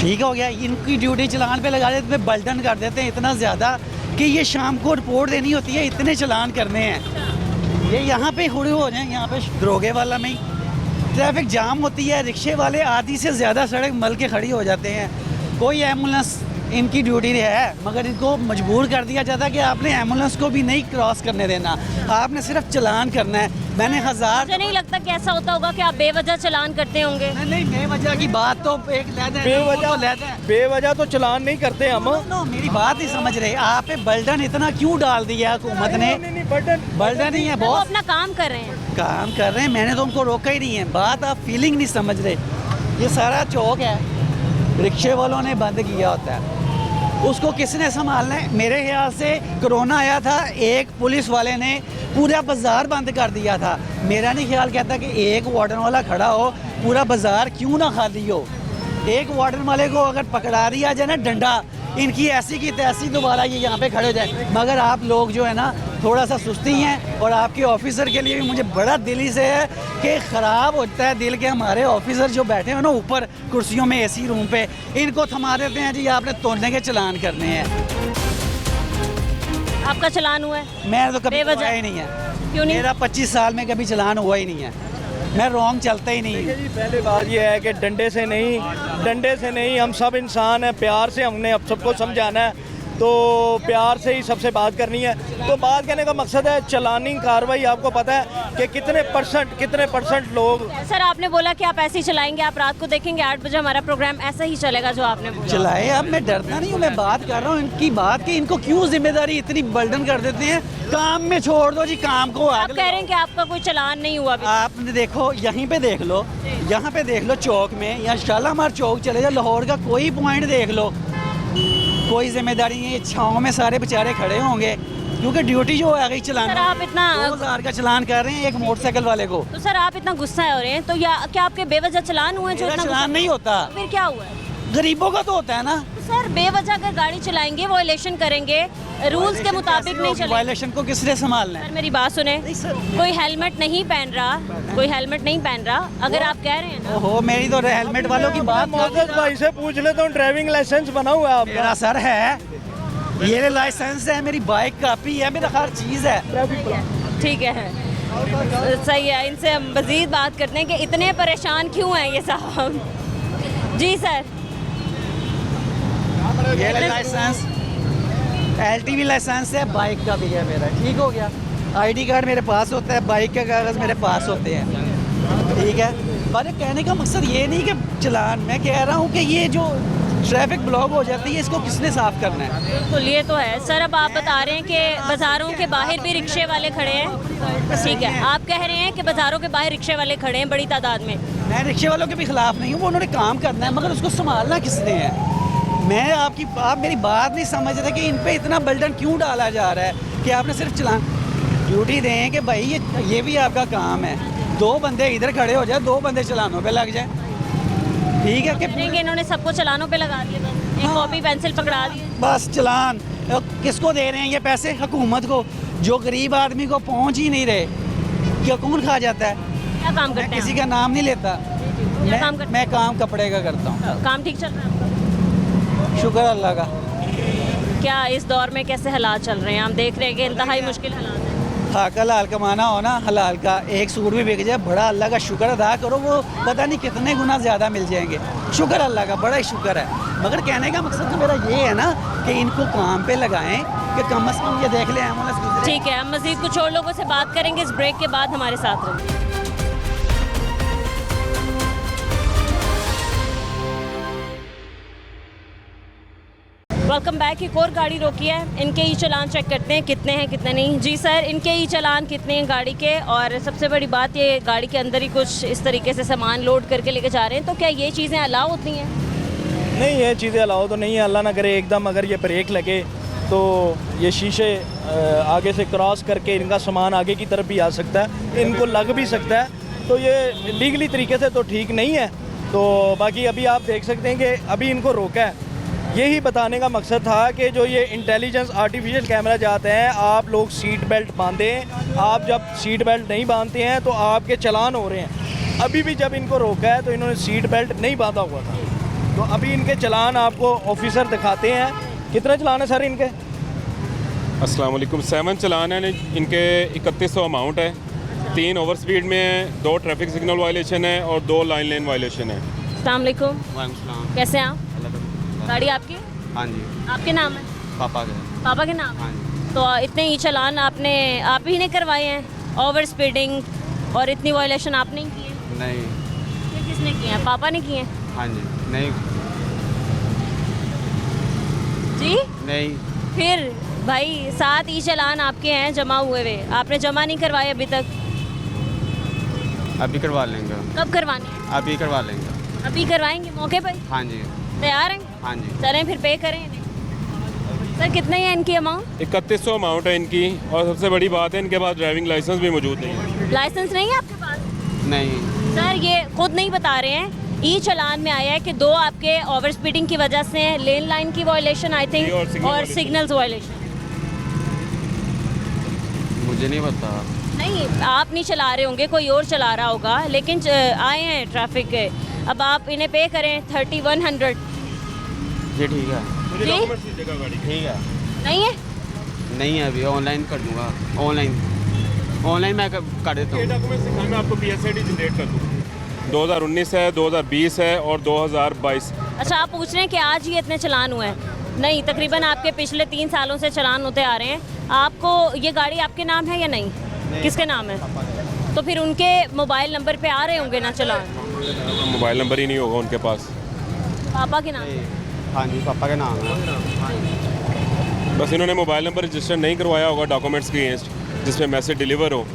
ठीक हो गया। इनकी ड्यूटी चलान पे लगा देते हैं, बल्डन कर देते हैं इतना ज़्यादा कि ये शाम को रिपोर्ट देनी होती है, इतने चलान करने हैं। ये यहाँ पे खड़े हो जाएं, यहाँ पे दरोगे वाला में ट्रैफिक जाम होती है, रिक्शे वाले आधी से ज़्यादा सड़क मल के खड़ी हो जाते हैं, कोई एम्बुलेंस इनकी ड्यूटी है, मगर इनको मजबूर कर दिया जाता है कि आपने एम्बुलेंस को भी नहीं क्रॉस करने देना, आपने सिर्फ चलान करना है। मैंने मुझे नहीं लगता कि ऐसा होता होगा कि आप बेवजह चलान करते होंगे। नहीं, बेवजह की बात तो एक बेवजह तो चलान नहीं करते हम। मेरी बात नहीं समझ रहे आप, बर्डन इतना क्यों डाल दिया हुकूमत ने? बर्डन नहीं है, वो अपना काम कर रहे हैं, काम कर रहे हैं, मैंने तो उनको रोका ही नहीं है। बात आप फीलिंग नहीं समझ रहे। ये सारा चौक है, रिक्शे वालों ने बंद किया होता है, उसको किसने संभालना है? मेरे ख्याल से कोरोना आया था, एक पुलिस वाले ने पूरा बाज़ार बंद कर दिया था। मेरा नहीं ख्याल कहता कि एक वार्डन वाला खड़ा हो, पूरा बाज़ार क्यों ना खाली हो। एक वार्डन वाले को अगर पकड़ा दिया जाए ना डंडा, इनकी ऐसी की तैसी दोबारा ये यहाँ पे खड़े हो जाए। मगर आप लोग जो है ना थोड़ा सा सुस्ती हैं, और आपके ऑफिसर के लिए भी मुझे बड़ा दिली से है कि ख़राब होता है दिल के हमारे ऑफिसर जो बैठे हैं ना ऊपर कुर्सियों में AC रूम पे, इनको थमा देते हैं जी आपने तोड़ने के चलान करने हैं। आपका चलान हुआ है? मैं तो कभी हुआ ही नहीं है। क्यों नहीं? मेरा 25 साल में कभी चलान हुआ ही नहीं है, मैं रॉन्ग चलता ही नहीं। जी पहले बात यह है कि डंडे से नहीं, हम सब इंसान हैं, प्यार से हमने अब सबको समझाना है। तो प्यार से ही सबसे बात करनी है। तो बात कहने का मकसद है चलानी कार्रवाई, आपको पता है कि कितने परसेंट लोग। सर आपने बोला कि आप ऐसे ही चलाएंगे, आप रात को देखेंगे 8 बजे हमारा प्रोग्राम ऐसा ही चलेगा जो आपने बोला। चलाए, अब मैं डरता नहीं हूँ, मैं बात कर रहा हूँ इनकी बात कि इनको क्यों जिम्मेदारी इतनी बर्डन कर देते हैं। काम में छोड़ दो जी, काम को आप आगे कह रहे हैं कि आपका कोई चलान नहीं हुआ अभी? आपने देखो, यहीं पे देख लो, यहाँ पे देख लो चौक में, या शालामार चौक चले जाओ, लाहौर का कोई पॉइंट देख लो, कोई जिम्मेदारी नहीं है। छाँव में सारे बेचारे खड़े होंगे क्योंकि ड्यूटी जो आ गई चलाना। सर आप इतना 2000 का चलान कर रहे हैं एक मोटरसाइकिल वाले को। तो सर आप इतना गुस्सा हो रहे हैं तो या क्या आपके बेवजह चलान हुए जो मेरा इतना चलान नहीं होता, गुस्सा- फिर क्या हुआ है? गरीबों का तो होता है ना। तो सर बेवजह अगर गाड़ी चलाएंगे, वायलेशन करेंगे, रूल्स के मुताबिक नहीं चलेंगे। वायलेशन को किसने संभालना है? सर मेरी बात सुने, कोई हेलमेट नहीं पहन रहा, कोई हेलमेट नहीं पहन रहा, अगर आप कह रहे हैं ना। ओहो, मेरी तो हेलमेट वालों की बात मोहम्मद भाई से पूछ लेता हूँ, ड्राइविंग लाइसेंस बना हुआ है आपका? मेरा सर है, ये लाइसेंस है, मेरी बाइक कापी है, मेरा हर चीज़ है। ठीक है, सही है। इनसे हम मज़ीद बात करते हैं कि इतने परेशान क्यों हैं ये साहब। जी सर, ये लाइसेंस LTV लाइसेंस है, बाइक का भी है मेरा, ठीक हो गया। ID कार्ड मेरे पास होता है, बाइक के कागज़ मेरे पास होते हैं, ठीक है। पर कहने का मकसद ये नहीं कि चलान, मैं कह रहा हूँ कि ये जो ट्रैफिक ब्लॉक हो जाती है इसको किसने साफ़ करना है? बिल्कुल ये तो है। सर अब आप बता रहे हैं कि बाज़ारों के बाहर भी रिक्शे वाले खड़े हैं, ठीक है। आप कह रहे हैं कि बाज़ारों के बाहर रिक्शे वाले खड़े हैं बड़ी तादाद में। मैं रिक्शे वालों के भी खिलाफ नहीं हूँ, वो उन्होंने काम करना है, मगर उसको संभालना किसने है? मैं आप मेरी बात नहीं समझ रहे कि इन पे इतना बर्डन क्यों डाला जा रहा है कि आपने सिर्फ चलान ड्यूटी दें कि भाई ये भी आपका काम है। 2 बंदे इधर खड़े हो जाए, 2 बंदे चलानों पे लग जाए, ठीक है। कि इन्होंने सबको चलानों पे लगा दिया, बस एक कॉपी पेंसिल पकड़ा दी। बस चलान किसको दे रहे हैं ये पैसे? हुकूमत को, जो गरीब आदमी को पहुंच ही नहीं रहे। क्या कौन खा जाता है? क्या काम करते हैं? किसी का नाम नहीं लेता। क्या काम करते मैं काम कपड़े का करता हूँ। हैं? काम ठीक चल रहा है आपका? शुक्र अल्लाह का। क्या इस दौर में कैसे हालात चल रहे हैं? हम देख रहे हैं कि इंतहाई मुश्किल हालात हैं। हक हलाल कमाना हो ना, हलाल का एक सूट भी बिक जाए, बड़ा अल्लाह का शुक्र अदा करो, वो पता नहीं कितने गुना ज़्यादा मिल जाएंगे। शुक्र अल्लाह का, बड़ा ही शुक्र है। मगर कहने का मकसद तो मेरा ये है ना कि इनको काम पे लगाएं कि कम से कम ये देख लें एम्बुलेंस। ठीक है, हम मज़ीद कुछ और लोगों से बात करेंगे इस ब्रेक के बाद। हमारे साथ रहिए। Welcome back. एक और गाड़ी रोकी है, इनके ई चालान चेक करते हैं कितने हैं कितने नहीं। जी सर, इनके ई चालान कितने हैं गाड़ी के? और सबसे बड़ी बात, ये गाड़ी के अंदर ही कुछ इस तरीके से सामान लोड करके लेके जा रहे हैं, तो क्या ये चीज़ें अलाउ होती हैं? नहीं, ये चीज़ें अलाउ तो नहीं है। अल्लाह ना करे एकदम अगर ये ब्रेक लगे तो ये शीशे आगे से क्रॉस करके इनका सामान आगे की तरफ भी आ सकता है, इनको लग भी सकता है। तो ये लीगली तरीके से तो ठीक नहीं है। तो बाकी अभी आप देख सकते हैं कि अभी इनको रोका है। यही बताने का मकसद था कि जो ये इंटेलिजेंस आर्टिफिशियल कैमरा जाते हैं, आप लोग सीट बेल्ट बांधें। आप जब सीट बेल्ट नहीं बांधते हैं तो आपके चालान हो रहे हैं। अभी भी जब इनको रोका है तो इन्होंने सीट बेल्ट नहीं बांधा हुआ था, तो अभी इनके चालान आपको ऑफिसर दिखाते हैं। कितने चालान है सर इनके? अस्सलाम वालेकुम। 7 चालान हैं इनके, 3100 अमाउंट है। 3 ओवर स्पीड में है, 2 ट्रैफिक सिग्नल वायलेशन है और 2 लाइन लेन वायलेशन है। अस्सलाम वालेकुम, कैसे हैं आप? गाड़ी आपकी? हाँ जी, आपके नाम है? पापा के। पापा के नाम? हाँ जी। तो इतने ई चालान आप ही ने करवाए हैं? ओवर स्पीडिंग और इतनी वायलेशन आपने ही की है? नहीं। फिर किसने किए हैं? पापा ने किए हैं? हाँ जी। नहीं जी नहीं। फिर भाई 7 ई चालान आपके हैं जमा हुए हुए, आपने जमा नहीं करवाए अभी तक? अभी करवा लेंगे। कब करवाने हैं? अभी करवा लेंगे। अभी करवाएंगे मौके पर? हाँ जी। तैयार हैं? हाँ जी। चलें फिर पे करें। सर कितने हैं इनकी अमाउंट? 3100 अमाउंट है इनकी, और सबसे बड़ी बात है इनके पास ड्राइविंग लाइसेंस भी मौजूद नहीं है। लाइसेंस नहीं है आपके पास? नहीं। सर ये खुद नहीं बता रहे हैं, ई चालान में आया है कि 2 आपके ओवर स्पीडिंग की वजह से लेन लाइन की वायलेशन आई थिंक और signal और violation। Signals violation. मुझे नहीं पता। नहीं, आप नहीं चला रहे होंगे, कोई और चला रहा होगा, लेकिन आए हैं ट्रैफिक के। अब आप इन्हें पे करें 3100। जी ठीक है। मुझे जी? डॉक्यूमेंट्स दीजिएगा गाड़ी के। ठीक है। नहीं है? नहीं है, अभी ऑनलाइन कर दूँगा। ऑनलाइन मैं कर देता ये हूँ। डॉक्यूमेंट्स दिखाएं, मैं आपको PSID जनरेट कर दूँ। 2019 है, 2020 है और 2022। अच्छा, आप पूछ रहे हैं कि आज ही इतने चालान हुए हैं? नहीं, तकरीबन आपके पिछले 3 सालों से चलान होते आ रहे हैं। आपको ये गाड़ी आपके नाम है या नहीं? किसके नाम है? तो फिर उनके मोबाइल नंबर पे आ रहे होंगे ना चलान? मोबाइल नंबर ही नहीं होगा उनके पास। पापा के नाम? हाँ जी, पापा के नाम है। बस इन्होंने मोबाइल नंबर रजिस्टर नहीं करवाया होगा डॉक्यूमेंट्स के अगेंस्ट, जिसमें मैसेज डिलीवर हो,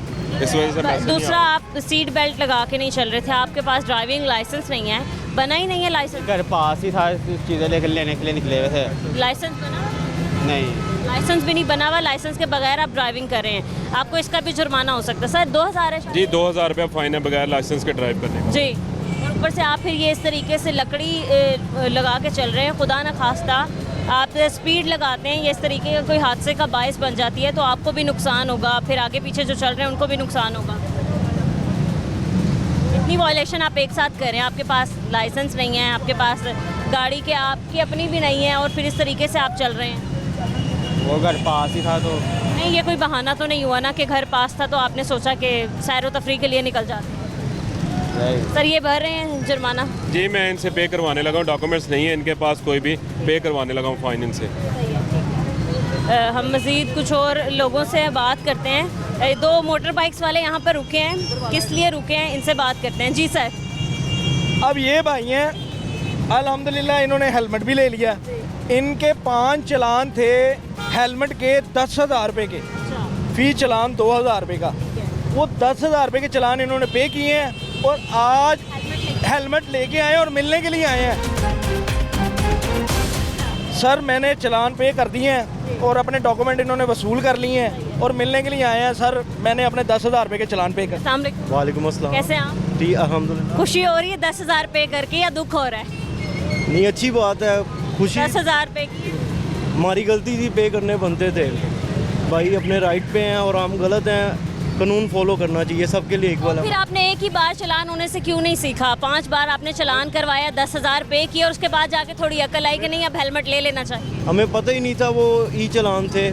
इस वजह से मैसेज नहीं दूसरा, आ आप सीट बेल्ट लगा के नहीं चल रहे थे, आपके पास ड्राइविंग लाइसेंस नहीं है, बना ही नहीं है लाइसेंस। घर पास ही था, चीज़ें लेकर लेने के लिए निकले हुए थे। लाइसेंस बना? नहीं, लाइसेंस भी नहीं बना हुआ, लाइसेंस के बगैर आप ड्राइविंग कर रहे हैं, आपको इसका भी जुर्माना हो सकता है। सर 2000 है शायद? जी 2000 रुपया फाइन है बगैर लाइसेंस के ड्राइव करने का। जी, और ऊपर से आप फिर ये इस तरीके से लकड़ी लगा के चल रहे हैं, खुदा न खास्ता आप स्पीड लगाते हैं, ये इस तरीके का कोई हादसे का बायस बन जाती है तो आपको भी नुकसान होगा, फिर आगे पीछे जो चल रहे हैं उनको भी नुकसान होगा। इतनी वॉयलेशन आप एक साथ कर रहे हैं, आपके पास लाइसेंस नहीं है, आपके पास गाड़ी के आपकी अपनी भी नहीं है, और फिर इस तरीके से आप चल रहे हैं। वो घर पास ही था तो। नहीं, ये कोई बहाना तो नहीं हुआ ना कि घर पास था तो आपने सोचा कि सैर व तफरी के लिए निकल जाते? सर ये भर रहे हैं जुर्माना? जी मैं इनसे पे करवाने लगा हूँ, डॉक्यूमेंट्स नहीं है इनके पास कोई भी, पे करवाने लगा हूँ फाइन इनसे। हम मज़ीद कुछ और लोगों से बात करते हैं। 2 मोटर बाइक्स वाले यहाँ पर रुके हैं, किस लिए रुके हैं इनसे बात करते हैं। जी सर। अब ये भाई हैं, अल्हम्दुलिल्लाह इन्होंने हेलमेट भी ले लिया। इनके 5 चलान थे हेलमेट के 10,000 रुपये के, फी चलान 2000 रुपये का। वो 10,000 रुपये के चलान इन्होंने पे किए हैं और आज हेलमेट लेके आए और मिलने के लिए आए हैं। सर मैंने चलान पे कर दिए हैं और अपने डॉक्यूमेंट इन्होंने वसूल कर लिए हैं और मिलने के लिए आए हैं। सर मैंने अपने 10,000 रुपये के चलान पे कर। अस्सलाम वालेकुम। वालेकुम अस्सलाम। कैसे हैं आप? जी अल्हम्दुलिल्लाह। खुशी हो रही है 10,000 पे करके या दुख हो रहा है? नहीं अच्छी बात है, खुशी। 10,000 पे की हमारी गलती थी, पे करने बनते थे। भाई अपने राइट पे हैं और हम गलत हैं, कानून फॉलो करना चाहिए, सबके लिए इक्वल फिर है। आपने एक ही बार चलान होने से क्यों नहीं सीखा? 5 बार आपने चलान करवाया, 10,000 पे किया और उसके बाद जाके थोड़ी अकल आई कि नहीं अब हेलमेट ले लेना चाहिए? हमें पता ही नहीं था वो ई चलान थे,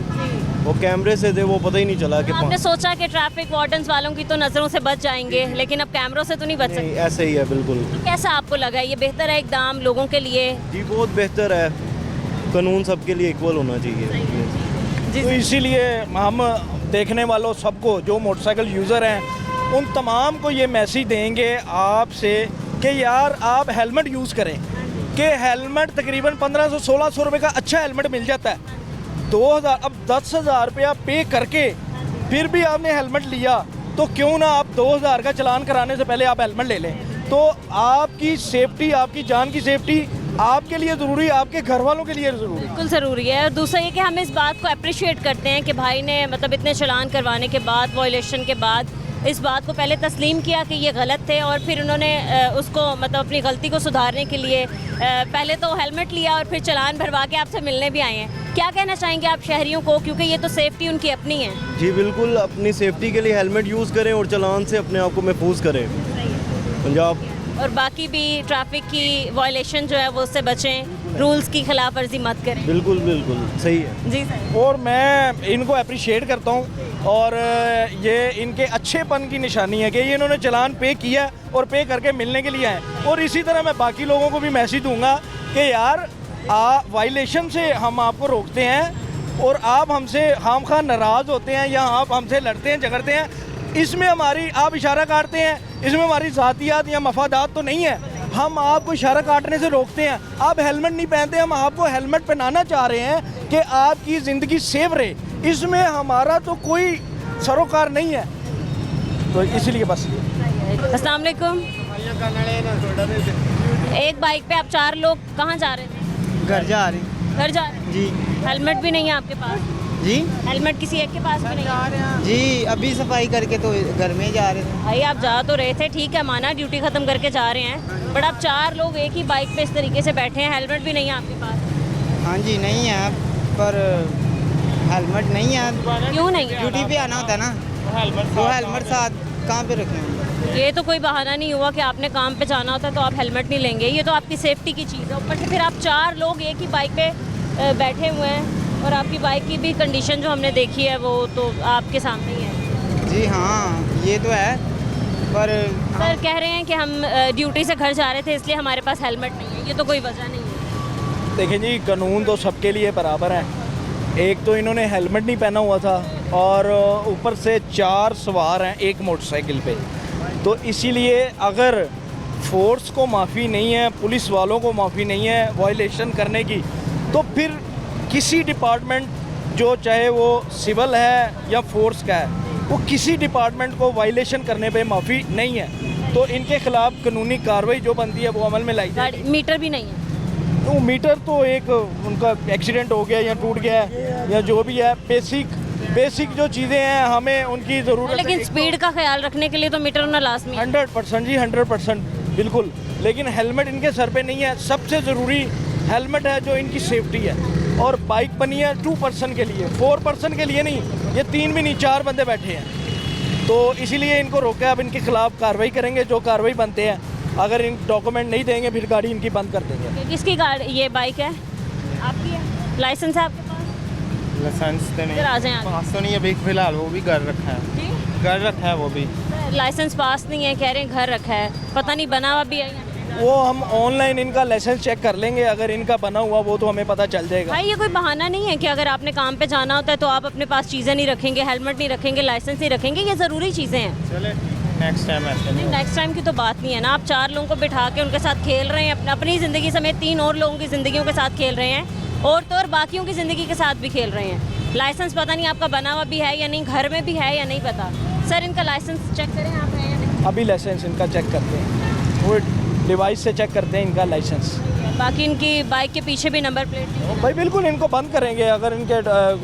वो कैमरे से थे, वो पता ही नहीं चला कि आपने सोचा कि ट्रैफिक वार्डन्स वालों की तो नज़रों से बच जाएंगे, लेकिन अब कैमरों से तो नहीं बच सकते। नहीं, ऐसे ही है बिल्कुल। कैसा आपको लगा ये बेहतर है इकदाम लोगों के लिए? जी बहुत बेहतर है, कानून सबके लिए इक्वल होना चाहिए। तो इसीलिए हम देखने वालों सबको जो मोटरसाइकिल यूज़र हैं उन तमाम को ये मैसेज देंगे आपसे कि यार आप हेलमेट यूज़ करें, कि हेलमेट तकरीबन 1500-1600 रुपये का अच्छा हेलमेट मिल जाता है। 2000 अब 10,000 रुपया पे करके फिर भी आपने हेलमेट लिया तो क्यों ना आप 2000 का चलान कराने से पहले आप हेलमेट ले लें। तो आपकी सेफ्टी, आपकी जान की सेफ्टी आपके लिए ज़रूरी, आपके घर वालों के लिए ज़रूरी, बिल्कुल ज़रूरी है। और दूसरा ये कि हम इस बात को अप्रिशिएट करते हैं कि भाई ने मतलब इतने चलान करवाने के बाद, वॉयलेशन के बाद इस बात को पहले तस्लीम किया कि ये गलत थे और फिर उन्होंने उसको मतलब अपनी गलती को सुधारने के लिए पहले तो हेलमेट लिया और फिर चलान भरवा के आपसे मिलने भी आए हैं। क्या कहना चाहेंगे आप शहरियों को, क्योंकि ये तो सेफ्टी उनकी अपनी है? जी बिल्कुल, अपनी सेफ्टी के लिए हेलमेट यूज़ करें और चलान से अपने आप को महफूज करें। पंजाब और बाकी भी ट्रैफिक की वॉयलेशन जो है वो उससे बचें, रूल्स की खिलाफ वर्जी मत करें। बिल्कुल बिल्कुल सही है जी सर। और मैं इनको अप्रिशिएट करता हूँ और ये इनके अच्छेपन की निशानी है कि ये इन्होंने चलान पे किया और पे करके मिलने के लिए आए। और इसी तरह मैं बाकी लोगों को भी मैसेज दूंगा कि यार वायलेशन से हम आपको रोकते हैं और आप हमसे खामखा नाराज़ होते हैं या आप हमसे लड़ते हैं, झगड़ते हैं, इसमें हमारी आप इशारा काटते हैं, इसमें हमारी ज़ातियात या मफादात तो नहीं है। हम आपको इशारा काटने से रोकते हैं, आप हेलमेट नहीं पहनते, हम आपको हेलमेट पहनाना चाह रहे हैं कि आपकी ज़िंदगी सेफ रहे, इसमें हमारा तो कोई सरोकार नहीं है। तो इसलिए बस। अस्सलाम वालेकुम। एक बाइक पे आप 4 लोग कहाँ जा रहे थे? घर जा रहे हैं। घर जा रहे हैं? जी। हेलमेट भी नहीं है आपके पास? जी हेलमेट किसी एक के पास भी नहीं है? जी, अभी सफाई करके तो घर में जा रहे थे। भाई आप जा तो रहे थे, ठीक है माना, ड्यूटी ख़त्म करके जा रहे हैं, बट आप 4 लोग एक ही बाइक पे इस तरीके से बैठे हैं, हेलमेट भी नहीं है आपके पास? हाँ जी नहीं है, पर हेलमेट नहीं है। क्यों नहीं है? ड्यूटी पे आना होता है ना, तो हेलमेट साथ कहाँ पे रखें? ये तो कोई बहाना नहीं हुआ कि आपने काम पे जाना होता है तो आप हेलमेट नहीं लेंगे, ये तो आपकी सेफ्टी की चीज़ है। ऊपर से फिर आप 4 लोग एक ही बाइक पे बैठे हुए हैं और आपकी बाइक की भी कंडीशन जो हमने देखी है वो तो आपके सामने ही है। जी हाँ ये तो है, पर सर कह रहे हैं कि हम ड्यूटी से घर जा रहे थे इसलिए हमारे पास हेलमेट नहीं है, ये तो कोई वजह नहीं है। देखें जी, कानून तो सबके लिए बराबर है। एक तो इन्होंने हेलमेट नहीं पहना हुआ था और ऊपर से 4 सवार हैं एक मोटरसाइकिल पे, तो इसीलिए अगर फोर्स को माफ़ी नहीं है, पुलिस वालों को माफ़ी नहीं है वायलेशन करने की, तो फिर किसी डिपार्टमेंट, जो चाहे वो सिविल है या फोर्स का है, वो किसी डिपार्टमेंट को वायलेशन करने पे माफ़ी नहीं है। तो इनके खिलाफ कानूनी कार्रवाई जो बनती है वो अमल में लाई जाए। मीटर भी नहीं है? तो मीटर तो एक उनका एक्सीडेंट हो गया या टूट गया है या जो भी है, बेसिक जो चीज़ें हैं हमें उनकी ज़रूरत है। लेकिन स्पीड का ख्याल रखने के लिए तो मीटर होना लाजमी है। 100% जी, 100% बिल्कुल। लेकिन हेलमेट इनके सर पे नहीं है। सबसे ज़रूरी हेलमेट है जो इनकी सेफ्टी है। और बाइक बनी है 2 पर्सन के लिए, 4 पर्सन के लिए नहीं, ये 3 भी नहीं, 4 बंदे बैठे हैं। तो इसीलिए इनको रोका। अब इनके खिलाफ कार्रवाई करेंगे, जो कार्रवाई बनते हैं। अगर इन डॉक्यूमेंट नहीं देंगे फिर गाड़ी इनकी बंद कर देंगे। किसकी गाड़ी? ये बाइक है आपकी? है? लाइसेंस है आपके पास? लाइसेंस तो नहीं, इधर आ जाएं आप। पास तो नहीं है अभी फिलहाल, वो भी घर रखा है। जी? घर रखा है वो भी। लाइसेंस पास नहीं है, कह रहे हैं घर रखा है, पता नहीं बना हुआ भी है या नहीं। वो हम ऑनलाइन इनका लाइसेंस चेक कर लेंगे, अगर इनका बना हुआ वो तो हमें पता चल जाएगा। भाई ये कोई बहाना नहीं है कि अगर आपने काम पे जाना होता है तो आप अपने पास चीज़ें नहीं रखेंगे, हेलमेट नहीं रखेंगे, लाइसेंस नहीं रखेंगे, ये ज़रूरी चीज़ें हैं। चले नेक्स्ट टाइम ऐसे नहीं, नेक्स्ट टाइम की तो बात नहीं है ना। आप 4 लोगों को बिठा के उनके साथ खेल रहे हैं, अपनी ज़िंदगी समेत 3 और लोगों की ज़िंदगियों के साथ खेल रहे हैं, और तो और बाकियों की ज़िंदगी के साथ भी खेल रहे हैं। लाइसेंस पता नहीं आपका बना हुआ भी है या नहीं, घर में भी है या नहीं पता। सर इनका लाइसेंस चेक करें आप है या नहीं? अभी लाइसेंस इनका चेक करते हैं, वो डिवाइस से चेक करते हैं इनका लाइसेंस। बाकी इनकी बाइक के पीछे भी नंबर प्लेट नहीं है? भाई बिल्कुल इनको बंद करेंगे। अगर इनके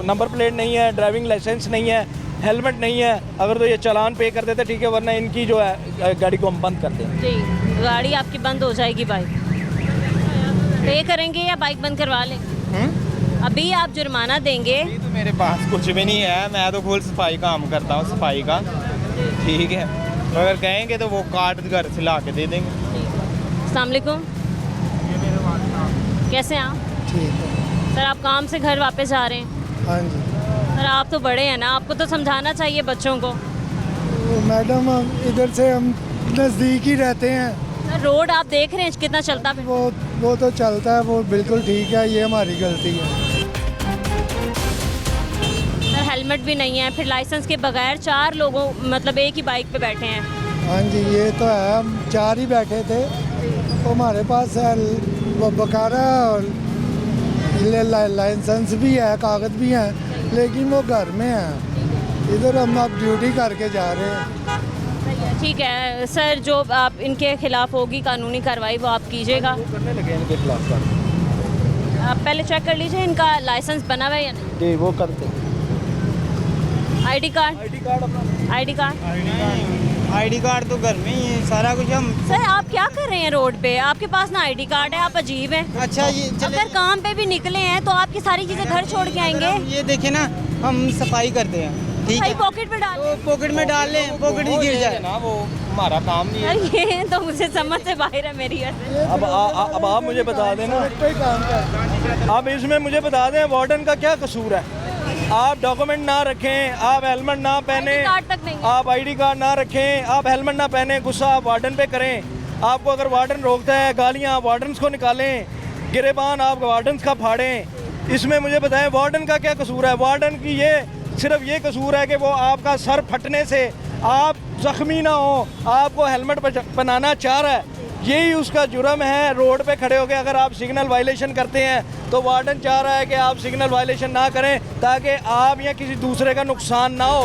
नंबर प्लेट नहीं है, ड्राइविंग लाइसेंस नहीं है, हेलमेट नहीं है, अगर तो ये चालान पे कर देते ठीक है, वरना इनकी जो है गाड़ी को हम बंद करते हैं। जी, गाड़ी आपकी बंद हो जाएगी। बाइक पे करेंगे या बाइक बंद करवा लेंगे? अभी आप जुर्माना देंगे? अभी तो मेरे पास कुछ भी नहीं है, मैं तो फुल सफाई काम करता हूँ, सफाई का। ठीक है, अगर कहेंगे तो वो कार्ड घर से ला के दे देंगे। अस्सलाम वालेकुम, कैसे हैं आप? ठीक है। सर आप काम से घर वापस जा रहे हैं? हाँ जी। सर आप तो बड़े हैं ना, आपको तो समझाना चाहिए बच्चों को। मैडम इधर से हम नज़दीक ही रहते हैं। सर रोड आप देख रहे हैं कितना चलता है? वो तो चलता है, वो बिल्कुल ठीक है, ये हमारी गलती है। सर हेलमेट भी नहीं है, फिर लाइसेंस के बगैर 4 लोगों मतलब एक ही बाइक पे बैठे हैं। हाँ जी, ये तो है, हम 4 ही बैठे थे, तो हमारे पास बकारा लाइसेंस भी है, कागज़ भी हैं, लेकिन वो घर में है। इधर हम आप ड्यूटी करके जा रहे हैं। ठीक है सर, जो आप इनके खिलाफ होगी कानूनी कार्रवाई वो आप कीजिएगा। करने लगे इनके खिलाफ। आप पहले चेक कर लीजिए इनका लाइसेंस बना हुआ है या नहीं। जी वो करते हैं। आईडी कार्ड अपना आईडी कार्ड तो घर में ही है, सारा कुछ हम। सर आप क्या कर रहे हैं रोड पे? आपके पास ना आईडी कार्ड है, आप अजीब हैं। अच्छा ये अगर काम पे भी निकले हैं तो आपकी सारी चीजें घर छोड़ के आएंगे। ये देखे ना, हम सफाई करते हैं, ठीक भाई है, पॉकेट में डाल तो पॉकेट में डाल लें, पॉकेट ही गिर जाए ना, वो हमारा काम नहीं है। सर ये तो मुझे समझ से बाहर है मेरी वजह। अब आप मुझे बता देना, अब इसमें मुझे बता दें वार्डन का क्या कसूर है। आप डॉक्यूमेंट ना रखें, आप हेलमेट ना पहने, ID कार्ड तक नहीं है। आप आईडी कार्ड ना रखें, आप हेलमेट ना पहने, गुस्सा आप वार्डन पे करें। आपको अगर वार्डन रोकता है, गालियाँ आप वार्डन्स को निकालें, गिरेबान आप वार्डन्स का फाड़ें। इसमें मुझे बताएं वार्डन का क्या कसूर है? वार्डन की ये सिर्फ ये कसूर है कि वो आपका सर फटने से आप जख्मी ना हो, आपको हेलमेट पहनाना चाह रहा है, यही उसका जुर्म है। रोड पे खड़े होकर अगर आप सिग्नल वायलेशन करते हैं तो वार्डन चाह रहा है कि आप सिग्नल वायलेशन ना करें, ताकि आप या किसी दूसरे का नुकसान ना हो।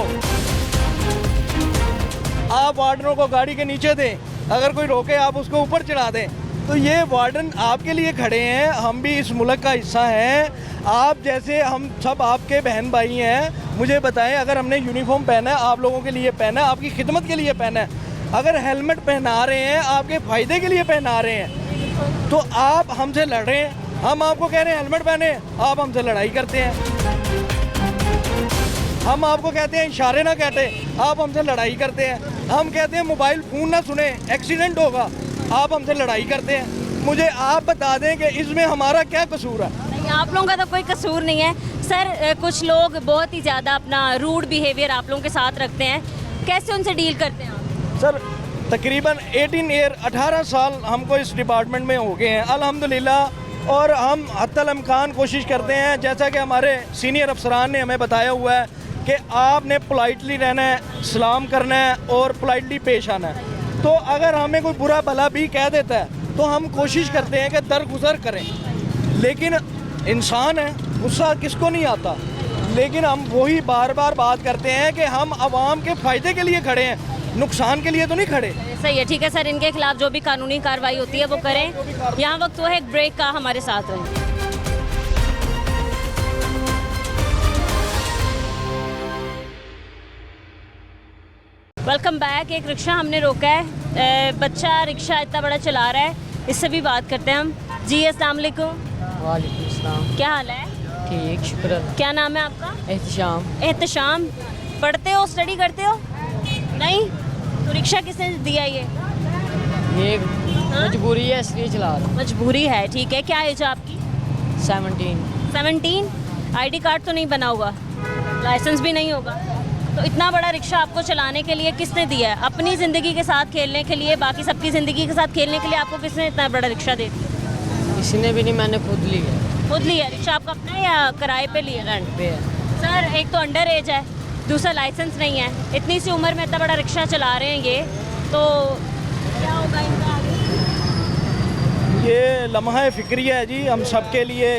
आप वार्डनों को गाड़ी के नीचे दें, अगर कोई रोके आप उसको ऊपर चढ़ा दें। तो ये वार्डन आपके लिए खड़े हैं, हम भी इस मुल्क का हिस्सा हैं। आप जैसे हम सब आपके बहन भाई हैं। मुझे बताएं, अगर हमने यूनिफॉर्म पहना है, आप लोगों के लिए पहना है, आपकी खिदमत के लिए पहना है, अगर हेलमेट पहना रहे हैं आपके फ़ायदे के लिए पहना रहे हैं, तो आप हमसे लड़ रहे हैं। हम आपको कह रहे हैं हेलमेट पहने, आप हमसे लड़ाई करते हैं। हम आपको कहते हैं इशारे ना कहते, आप हमसे लड़ाई करते हैं। हम कहते हैं मोबाइल फ़ोन ना सुने, एक्सीडेंट होगा, आप हमसे लड़ाई करते हैं। मुझे आप बता दें कि इसमें हमारा क्या कसूर है? नहीं, आप लोगों का तो कोई कसूर नहीं है सर। कुछ लोग बहुत ही ज़्यादा अपना रूड बिहेवियर आप लोगों के साथ रखते हैं, कैसे उनसे डील करते हैं आप? सर तकरीबन 18 साल हमको इस डिपार्टमेंट में हो गए हैं। अल्हम्दुलिल्लाह और हम हत्तल इम्कान कोशिश करते हैं, जैसा कि हमारे सीनियर अफसरान ने हमें बताया हुआ है कि आपने पोलाइटली रहना है, सलाम करना है और पोलाइटली पेश आना है। तो अगर हमें कोई बुरा भला भी कह देता है तो हम कोशिश करते हैं कि दरगुजर करें, लेकिन इंसान है, गुस्सा किसको नहीं आता। लेकिन हम वही बार बार बात करते हैं कि हम आवाम के फ़ायदे के लिए खड़े हैं, नुकसान के लिए तो नहीं खड़े। सही है, ठीक है सर, इनके खिलाफ जो भी कानूनी कार्रवाई होती है वो करें। यहाँ वक्त हुआ है एक ब्रेक का, हमारे साथ रहें। Welcome back. एक रिक्शा हमने रोका है, बच्चा रिक्शा इतना बड़ा चला रहा है, इससे भी बात करते हैं हम। जी अस्सलाम वालेकुम। वालेकुम सलाम। क्या हाल है? ठीक, शुक्र। क्या नाम है आपका? एहतशाम। एहतशाम। पढ़ते हो, स्टडी करते हो? नहीं? तो रिक्शा किसने दिया ये मजबूरी है इसलिए चला रहा हूँ। मजबूरी है, ठीक है। क्या एज है आपकी? 17। आईडी कार्ड तो नहीं बना होगा, लाइसेंस भी नहीं होगा, तो इतना बड़ा रिक्शा आपको चलाने के लिए किसने दिया है? अपनी ज़िंदगी के साथ खेलने के लिए, बाकी सबकी ज़िंदगी के साथ खेलने के लिए आपको किसने इतना बड़ा रिक्शा दे दिया? किसी ने भी नहीं, मैंने खुद लिया। खुद लिया? रिक्शा आपका अपना है या किराए पे लिया? रेंट पे है। सर, एक तो अंडर एज है, दूसरा लाइसेंस नहीं है, इतनी सी उम्र में इतना बड़ा रिक्शा चला रहे हैं ये, तो क्या होगा इनका आगे? ये लम्हा फ़िक्रिया है जी हम सब के लिए,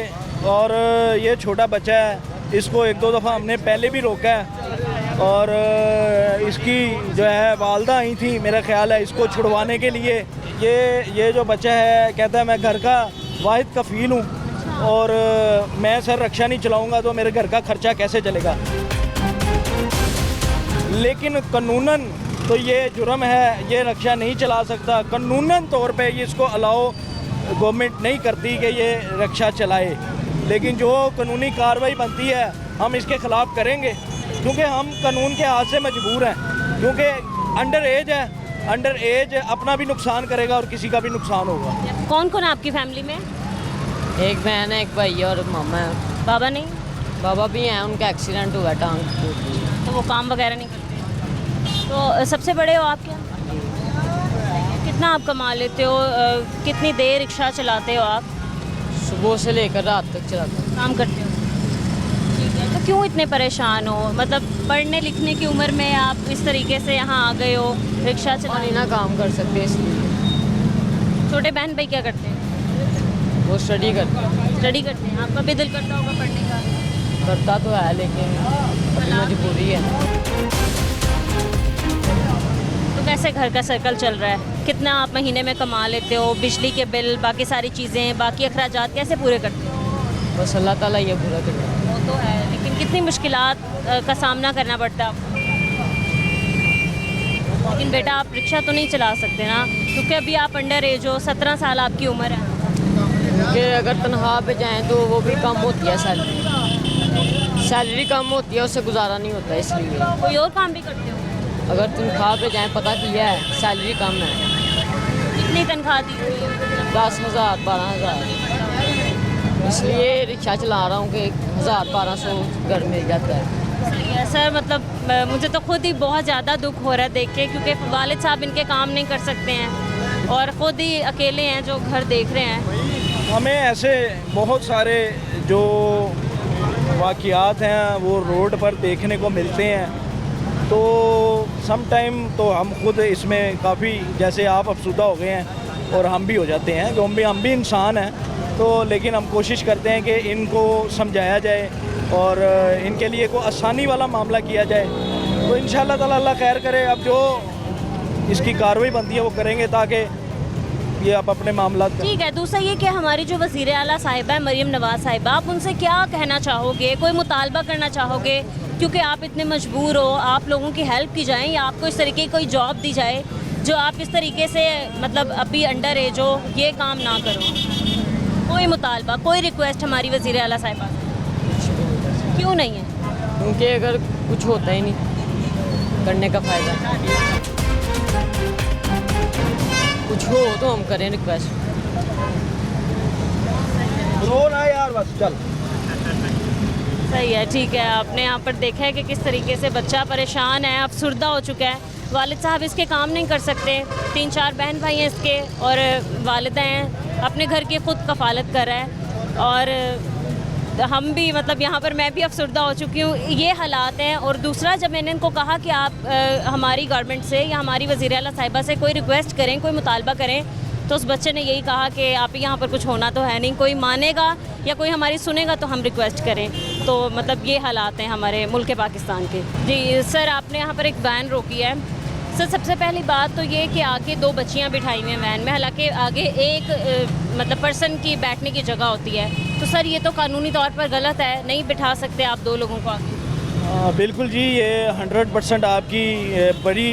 और ये छोटा बच्चा है, इसको 1-2 दफ़ा हमने पहले भी रोका है, और इसकी जो है वालदा आई थी, मेरा ख्याल है इसको छुड़वाने के लिए। ये जो बच्चा है कहता है मैं घर का वाहिद कफ़ील हूँ, और मैं सर रिक्शा नहीं चलाऊँगा तो मेरे घर का खर्चा कैसे चलेगा। लेकिन कानूनन तो ये जुर्म है, ये रिक्शा नहीं चला सकता। कानूनन तौर पे ये इसको अलाउ गवर्नमेंट नहीं करती कि ये रिक्शा चलाए, लेकिन जो कानूनी कार्रवाई बनती है हम इसके ख़िलाफ़ करेंगे, क्योंकि हम कानून के हाथ से मजबूर हैं, क्योंकि अंडर एज है, अंडर एज अपना भी नुकसान करेगा और किसी का भी नुकसान होगा। कौन कौन है आपकी फैमिली में? एक बहन है, एक भाई है और मामा है। बाबा नहीं? बाबा भी हैं, उनका एक्सीडेंट हुआ है, टांग टूट गई। तो वो काम वगैरह नहीं करते? तो सबसे बड़े हो आप क्या? कितना आप कमा लेते हो? कितनी देर रिक्शा चलाते हो आप? सुबह से लेकर रात तक चलाता हूँ। काम करते हो? ठीक है। तो क्यों इतने परेशान हो? मतलब पढ़ने लिखने की उम्र में आप इस तरीके से यहाँ आ गए हो, रिक्शा चलाने ना काम कर सकते इसलिए। छोटे बहन भाई क्या करते हैं? वो स्टडी करते हैं। स्टडी करते हैं। आपका भी दिल करता होगा पढ़ने का? करता तो है, लेकिन मजबूरी है। तो कैसे घर का सर्कल चल रहा है? कितना आप महीने में कमा लेते हो? बिजली के बिल, बाकी सारी चीज़ें, बाकी अखराजात कैसे पूरे करते हो? बस अल्लाह ताला ये पूरा करता है। वो तो है, लेकिन कितनी मुश्किलात का सामना करना पड़ता है आपको। लेकिन बेटा आप रिक्शा तो नहीं चला सकते ना, क्योंकि अभी आप अंडर एज हो, 17 साल आपकी उम्र है। क्योंकि अगर तनख्वाह पे जाएं तो वो भी कम होती है, सैलरी कम होती है, उससे गुजारा नहीं होता, इसलिए। कोई और काम भी करते हो? अगर तनख्वाह पे जाएं, पता किया है सैलरी कम है। कितनी तनख्वाह दी हुई है? 10,000 12,000, इसलिए रिक्शा चला रहा हूँ कि 1,000-1,200 घर मिल जाता है। सही है सर, मतलब मुझे तो खुद ही बहुत ज़्यादा दुख हो रहा है देख के, क्योंकि वालिद साहब इनके काम नहीं कर सकते हैं और ख़ुद ही अकेले हैं जो घर देख रहे हैं। हमें ऐसे बहुत सारे जो वाक़ियात हैं वो रोड पर देखने को मिलते हैं, तो सम टाइम तो हम खुद इसमें काफ़ी, जैसे आप अफसुदा हो गए हैं और हम भी हो जाते हैं, जो हम भी इंसान हैं, तो लेकिन हम कोशिश करते हैं कि इनको समझाया जाए और इनके लिए कोई आसानी वाला मामला किया जाए। तो इंशाअल्लाह ताला अल्लाह खैर करे। अब जो इसकी कार्रवाई बनती है वो करेंगे ताकि ये आप अपने मामला। ठीक है। दूसरा ये कि हमारी जो वज़ीर आला साहिबा है मरीम नवाज़ साहिबा, आप उनसे क्या कहना चाहोगे? कोई मुतालबा करना चाहोगे? क्योंकि आप इतने मजबूर हो, आप लोगों की हेल्प की जाए या आपको इस तरीके की कोई जॉब दी जाए जो आप इस तरीके से, मतलब अभी अंडर एज हो, ये काम ना करो। कोई मुतालबा, कोई रिक्वेस्ट हमारी वज़ीर आला साहिबा? क्यों नहीं है? क्योंकि अगर कुछ होता ही नहीं, करने का फ़ायदा। कुछ हो तो हम करें रिक्वेस्ट। रो ना यार, बस चल। सही है, ठीक है। आपने यहाँ पर देखा है कि किस तरीके से बच्चा परेशान है, अफसुर्दा हो चुका है। वालिद साहब इसके काम नहीं कर सकते, 3-4 बहन भाई हैं इसके और वालिदा हैं, अपने घर की खुद कफालत कर रहा है और हम भी मतलब यहाँ पर मैं भी अफसरदा हो चुकी हूँ, ये हालात हैं। और दूसरा, जब मैंने इनको कहा कि आप हमारी गवर्नमेंट से या हमारी वज़ीर आला साहिबा से कोई रिक्वेस्ट करें, कोई मुतालबा करें, तो उस बच्चे ने यही कहा कि आप यहाँ पर कुछ होना तो है नहीं, कोई मानेगा या कोई हमारी सुनेगा तो हम रिक्वेस्ट करें। तो मतलब ये हालात हैं हमारे मुल्क पाकिस्तान के। जी सर, आपने यहाँ पर एक वैन रोकी है। सर, सबसे पहली बात तो ये कि आगे 2 बच्चियाँ बिठाई हुई हैं वैन में, हालांकि आगे एक मतलब पर्सन की बैठने की जगह होती है। तो सर, ये तो कानूनी तौर पर गलत है, नहीं बिठा सकते आप 2 लोगों को आगे। बिल्कुल जी, ये 100% आपकी बड़ी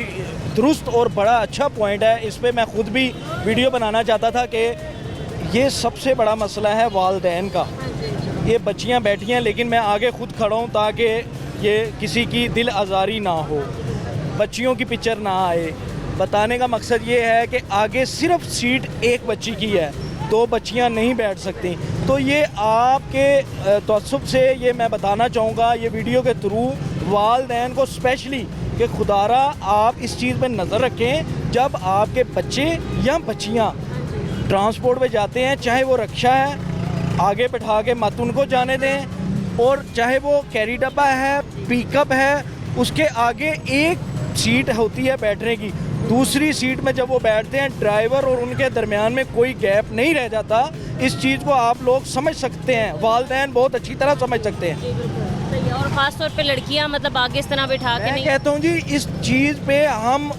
दुरुस्त और बड़ा अच्छा पॉइंट है। इस पे मैं ख़ुद भी वीडियो बनाना चाहता था कि ये सबसे बड़ा मसला है वालिदैन का। ये बच्चियां बैठी हैं लेकिन मैं आगे ख़ुद खड़ा हूँ ताकि ये किसी की दिल आज़ारी ना हो, बच्चियों की पिक्चर ना आए। बताने का मकसद ये है कि आगे सिर्फ सीट एक बच्ची की है, 2 बच्चियां नहीं बैठ सकती। तो ये आपके तअस्सुब से ये मैं बताना चाहूँगा ये वीडियो के थ्रू वालिदैन को स्पेशली कि खुदारा आप इस चीज़ पे नज़र रखें, जब आपके बच्चे या बच्चियां ट्रांसपोर्ट में जाते हैं, चाहे वो रिक्शा है, आगे बैठा के मत उनको जाने दें, और चाहे वो कैरी डब्बा है, पिकअप है, उसके आगे एक सीट होती है बैठने की, दूसरी सीट में जब वो बैठते हैं ड्राइवर और उनके दरमियान में कोई गैप नहीं रह जाता। इस चीज़ को आप लोग समझ सकते हैं, वालिदैन बहुत अच्छी तरह समझ सकते हैं। और ख़ास तौर पे लड़कियां मतलब आगे इस तरह बिठा के नहीं। कहता हूँ जी, इस चीज़ पे हम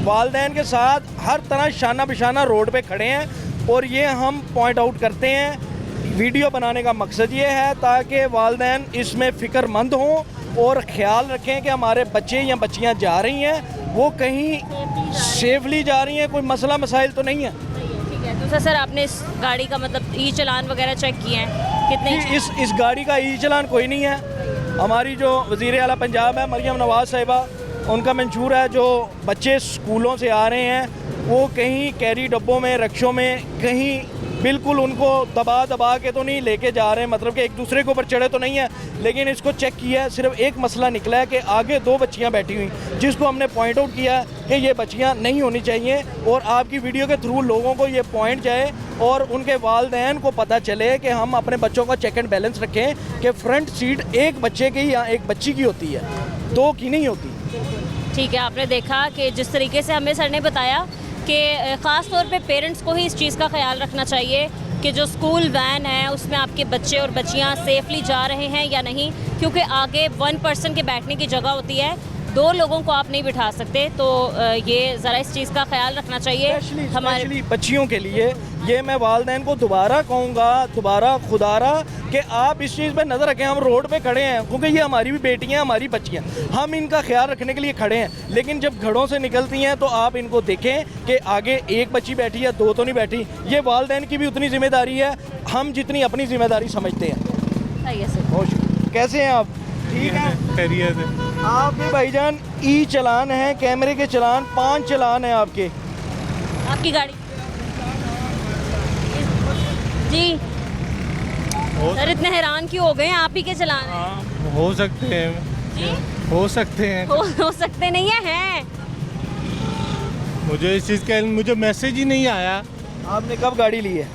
वालिदैन के साथ हर तरह शाना बिशाना रोड पे खड़े हैं और ये हम पॉइंट आउट करते हैं। वीडियो बनाने का मकसद ये है ताकि वालिदैन इसमें फ़िक्रमंद हों और ख्याल रखें कि हमारे बच्चे या बच्चियाँ जा रही हैं वो कहीं सेफली जा रही हैं, कोई मसला मसाइल तो नहीं है। ठीक है। दूसरा सर, आपने इस गाड़ी का मतलब ई चालान वगैरह चेक किए हैं कितने? इस गाड़ी का ई चालान कोई नहीं है। हमारी जो वज़ीर आला पंजाब है मरियम नवाज़ साहिबा, उनका मंशूर है जो बच्चे स्कूलों से आ रहे हैं वो कहीं कैरी डब्बों में, रिक्शों में, कहीं बिल्कुल उनको दबा के तो नहीं लेके जा रहे हैं, मतलब कि एक दूसरे के ऊपर चढ़े तो नहीं है। लेकिन इसको चेक किया है, सिर्फ एक मसला निकला है कि आगे 2 बच्चियां बैठी हुई, जिसको हमने पॉइंट आउट किया कि ये बच्चियां नहीं होनी चाहिए। और आपकी वीडियो के थ्रू लोगों को ये पॉइंट जाए और उनके वालिदैन को पता चले कि हम अपने बच्चों का चेक एंड बैलेंस रखें कि फ्रंट सीट एक बच्चे की या एक बच्ची की होती है, 2 की नहीं होती। ठीक है, आपने देखा कि जिस तरीके से हमें सर ने बताया कि ख़ास तौर पे पेरेंट्स को ही इस चीज़ का ख्याल रखना चाहिए कि जो स्कूल वैन है उसमें आपके बच्चे और बच्चियां सेफली जा रहे हैं या नहीं, क्योंकि आगे 1 पर्सन के बैठने की जगह होती है, 2 लोगों को आप नहीं बिठा सकते। तो ये ज़रा इस चीज़ का ख्याल रखना चाहिए हमारे बच्चियों के लिए। ये मैं वालिदैन को दोबारा कहूँगा, दोबारा खुदारा, कि आप इस चीज़ पे नज़र रखें। हम रोड पे खड़े हैं क्योंकि ये हमारी भी बेटियां, हमारी बच्चियां, हम इनका ख्याल रखने के लिए खड़े हैं। लेकिन जब घरों से निकलती हैं तो आप इनको देखें कि आगे एक बच्ची बैठी है, 2 तो नहीं बैठी। ये वालिदैन की भी उतनी जिम्मेदारी है हम जितनी अपनी जिम्मेदारी समझते हैं। सही है सर। कैसे हैं आप? ठीक है। आपके भाईजान ई चलान है, कैमरे के चलान 5 चलान हैं आपके। आपकी गाड़ी जी सर, इतने हैरान क्यों हो गए? आप ही के चलान हैं। हो सकते हैं जी? हो सकते हैं हो सकते नहीं है। मुझे इस चीज़ का मुझे मैसेज ही नहीं आया। आपने कब गाड़ी ली है?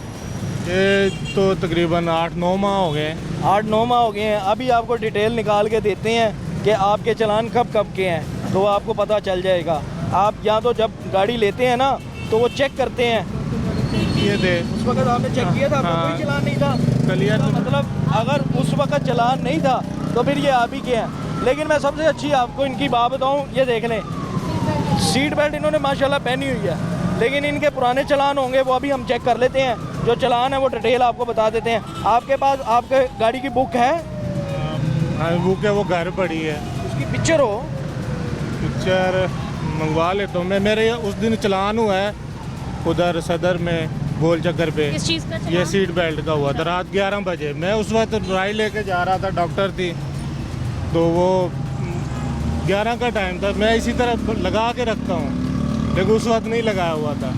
ये तो तकरीबन 8-9 माह हो गए। 8-9 माह हो गए हैं। अभी आपको डिटेल निकाल के देते हैं कि आपके चलान कब कब के हैं, तो आपको पता चल जाएगा। आप या तो जब गाड़ी लेते हैं ना तो वो चेक करते हैं। ये थे उस वक्त आपने चेक किया था? हाँ। कोई चलान नहीं था। क्लियर तो मतलब अगर उस वक्त चलान नहीं था तो फिर ये आप ही के हैं। लेकिन मैं सबसे अच्छी आपको इनकी बात बताऊँ, ये देख लें, सीट बेल्ट इन्होंने माशाल्लाह पहनी हुई है। लेकिन इनके पुराने चलान होंगे वो अभी हम चेक कर लेते हैं। जो चलान है वो डिटेल आपको बता देते हैं। आपके पास आपके गाड़ी की बुक है? हाँ, बुक है, वो घर पड़ी है। उसकी पिक्चर हो? पिक्चर मंगवा लेता हूँ मैं। मेरे उस दिन चलान हुआ है उधर सदर में गोल चक्कर पे। किस चीज़ का चलान? ये सीट बेल्ट का हुआ था रात 11 बजे। मैं उस वक्त ड्राई लेके जा रहा था, डॉक्टर थी, तो वो 11 का टाइम था। मैं इसी तरह लगा के रखता हूँ, लेकिन उस वक्त नहीं लगाया हुआ था।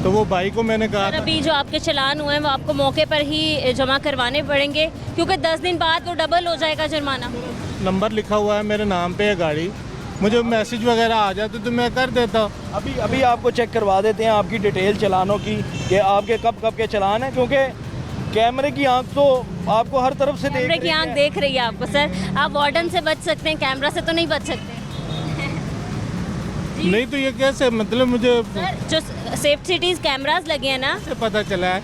तो वो भाई को मैंने कहा था, अभी जो आपके चलान हुए हैं वो आपको मौके पर ही जमा करवाने पड़ेंगे, क्योंकि 10 दिन बाद वो डबल हो जाएगा जुर्माना। नंबर लिखा हुआ है मेरे नाम पे है गाड़ी, मुझे मैसेज वगैरह आ जाते तो मैं कर देता हूँ। अभी आपको चेक करवा देते हैं आपकी डिटेल चलानों की कि आपके कब कब के चलान हैं, क्योंकि कैमरे की आंख तो आपको हर तरफ से कैमरे की आंख देख रही है आपको। सर आप वार्डन से बच सकते हैं, कैमरा से तो नहीं बच सकते। नहीं तो ये कैसे, मतलब मुझे सर जो सेफ सिटीज कैमरास लगे हैं ना, पता चला है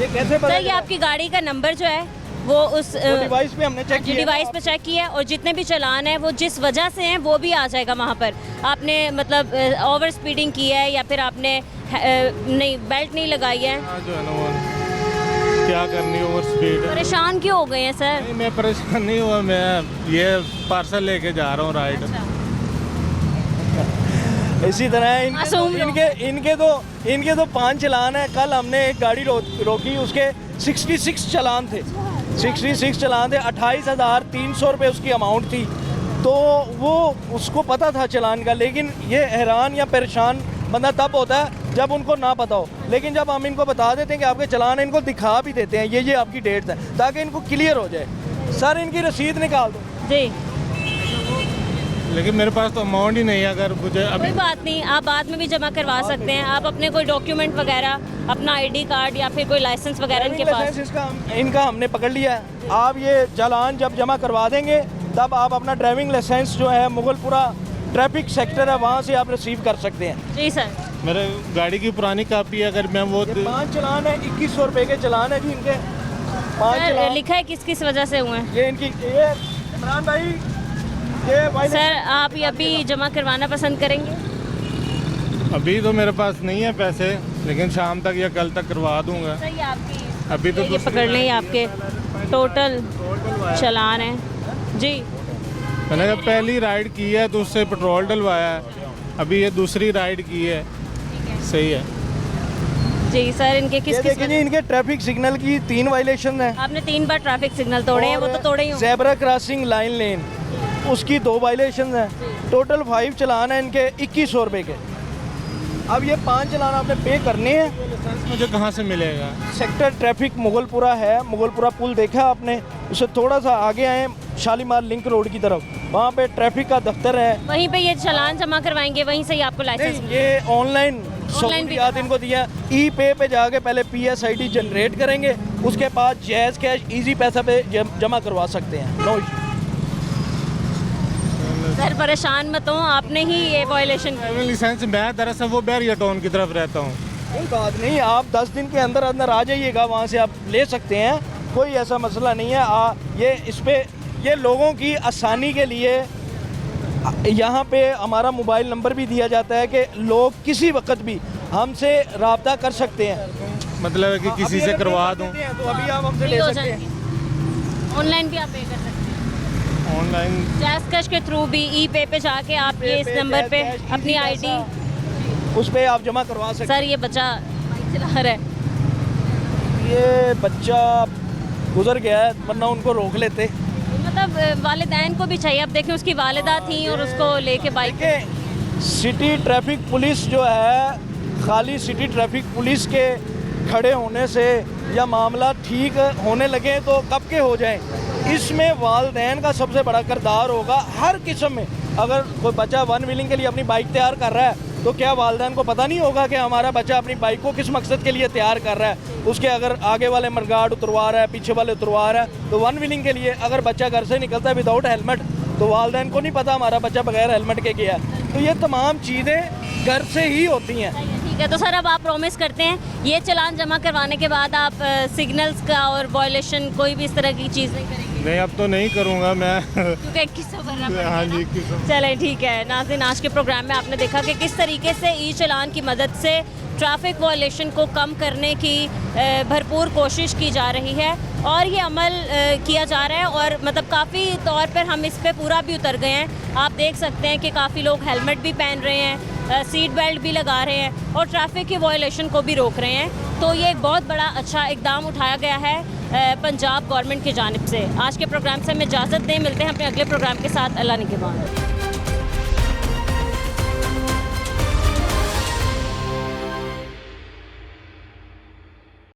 ये कैसे पता सर ये आपकी गाड़ी का नंबर जो है वो उस डिवाइस पे हमने चेक किया, डिवाइस पे चेक किया और जितने भी चालान है वो जिस वजह से हैं वो भी आ जाएगा वहाँ पर। आपने मतलब ओवर स्पीडिंग की है या फिर आपने नहीं बेल्ट नहीं लगाई है, जो है ना वो क्या करनी ओवर स्पीड। परेशान क्यों हो गए हैं सर? नहीं मैं परेशान नहीं हुआ, मैं ये पार्सल लेके जा रहा हूँ राइड। इसी तरह मासूम लोग। इनके तो 5 चलान है। कल हमने एक गाड़ी रोकी, उसके 66 चलान थे, 66 चलान थे, 28,300 रुपये उसकी अमाउंट थी। तो वो उसको पता था चलान का, लेकिन ये हैरान या परेशान बंदा तब होता है जब उनको ना पता हो। लेकिन जब हम इनको बता देते हैं कि आपके चलान, इनको दिखा भी देते हैं ये आपकी डेट्स है, ताकि इनको क्लियर हो जाए। सर इनकी रसीद निकाल दो जी। लेकिन मेरे पास तो अमाउंट ही नहीं है। अगर मुझे कोई बात नहीं, आप बाद में भी जमा करवा सकते हैं। आप अपने कोई डॉक्यूमेंट वगैरह, अपना आईडी कार्ड या फिर कोई लाइसेंस वगैरह इनके पास। इनका हमने पकड़ लिया है। आप ये चालान जब जमा करवा देंगे तब आप अपना ड्राइविंग लाइसेंस जो है मुगलपुरा ट्रैफिक सेक्टर है वहाँ से आप रिसीव कर सकते हैं। जी सर। मेरे गाड़ी की पुरानी कापी है, अगर मैं वो 5 चलान है, 2100 रुपये के चलान है जी इनके। 5 सर चलान लिखा है किस किस वजह से हुए हैं? ये इनकी, ये इमरान भाई, ये भाई सर आप ये अभी जमा करवाना पसंद करेंगे? अभी तो मेरे पास नहीं है पैसे, लेकिन शाम तक या कल तक करवा दूंगा। सर ये आपकी अभी तो ये पकड़ लें, आपके टोटल चलान है जी। मैंने जब पहली राइड की है तो उससे पेट्रोल डलवाया है, अभी ये दूसरी राइड की है। सही है जी सर। इनके किस किस देखिए जी, इनके ट्रैफिक सिग्नल की 3 वायलेशन है। आपने 3 बार ट्रैफिक सिग्नल तोड़े हैं, वो तो तोड़े ही होंगे। ज़ेब्रा क्रॉसिंग लाइन लेन उसकी 2 वायलेशन हैं। टोटल 5 चलान है इनके 2100 रुपये के। अब ये 5 चलान आपने पे करने हैं। मुझे कहाँ से मिलेगा? सेक्टर ट्रैफिक मुगलपुरा है, मुगलपुरा पुल देखा आपने, उससे थोड़ा सा आगे आए शालीमार लिंक रोड की तरफ, वहाँ पे ट्रैफिक का दफ्तर है। वहीं पे ये चालान जमा करवाएंगे, वहीं से ही आपको लाइसेंस। ये ऑनलाइन सहूलियात इनको दिया। ई पे पे जाके पहले PSID जनरेट करेंगे, उसके बाद जैज़ कैश इजी पैसा पे जमा करवा सकते हैं। No issue. सर परेशान मत हो, आपने ही ये वायलेशन की। ड्राइविंग लाइसेंस मैं दरअसल वो बैरिया टाउन की तरफ रहता हूँ। कोई बात नहीं, आप 10 दिन के अंदर अंदर आ जाइएगा, वहाँ से आप ले सकते हैं, कोई ऐसा मसला नहीं है। ये इस पे ये लोगों की आसानी के लिए यहाँ पे हमारा मोबाइल नंबर भी दिया जाता है कि लोग किसी वक्त भी हमसे रब्ता कर सकते हैं। मतलब है कि किसी से करवा दूँ तो अभी आप हमसे ले सकते हैं। ऑनलाइन भी आप पे कर सकते हैं, ऑनलाइन जैज़ कैश के थ्रू भी। ई पे पे जाके आप ये इस नंबर पे अपनी आईडी उस पे आप जमा करवा सकते सर ये बच्चा बाइक चला रहा है। हैं। ये बच्चा गुजर गया है, वरना उनको रोक लेते। मतलब वालिदैन को भी चाहिए। अब देखें उसकी वालिदा थी और उसको लेके बाइक। सिटी ट्रैफिक पुलिस जो है, खाली सिटी ट्रैफिक पुलिस के खड़े होने से या मामला ठीक होने लगे तो कब के हो जाएं, इसमें वालिदैन का सबसे बड़ा किरदार होगा। हर किस्म में अगर कोई बच्चा 1 व्हीलिंग के लिए अपनी बाइक तैयार कर रहा है तो क्या वालिदैन को पता नहीं होगा कि हमारा बच्चा अपनी बाइक को किस मकसद के लिए तैयार कर रहा है? उसके अगर आगे वाले मडगार्ड उतरवा रहा है, पीछे वाले उतरवा रहा है, तो 1 व्हीलिंग के लिए अगर बच्चा घर से निकलता है विदाउट हेलमेट तो वालिदैन को नहीं पता हमारा बच्चा बगैर हेलमेट के गया। तो ये तमाम चीज़ें घर से ही होती हैं। ठीक है, तो सर अब आप प्रॉमिस करते हैं ये चालान जमा करवाने के बाद आप सिग्नल्स का और वायलेशन कोई भी इस तरह की चीज़ नहीं करेंगे? नहीं, अब तो नहीं करूँगा मैं। क्योंकि 2100 भरना पड़ेगा। हाँ जी, 2100। चलें ठीक है। नाज़रीन, आज के प्रोग्राम में आपने देखा कि किस तरीके से ई चालान की मदद से ट्रैफिक वायलेशन को कम करने की भरपूर कोशिश की जा रही है और ये अमल किया जा रहा है और मतलब काफ़ी तौर पर हम इस पे पूरा भी उतर गए हैं। आप देख सकते हैं कि काफ़ी लोग हेलमेट भी पहन रहे हैं, सीट बेल्ट भी लगा रहे हैं और ट्रैफिक की वायलेशन को भी रोक रहे हैं। तो ये एक बहुत बड़ा अच्छा इकदाम उठाया गया है पंजाब गवर्नमेंट की जानिब से। आज के प्रोग्राम से हमें इजाज़त दें, मिलते हैं अपने अगले प्रोग्राम के साथ। अल्लाह निगहबान।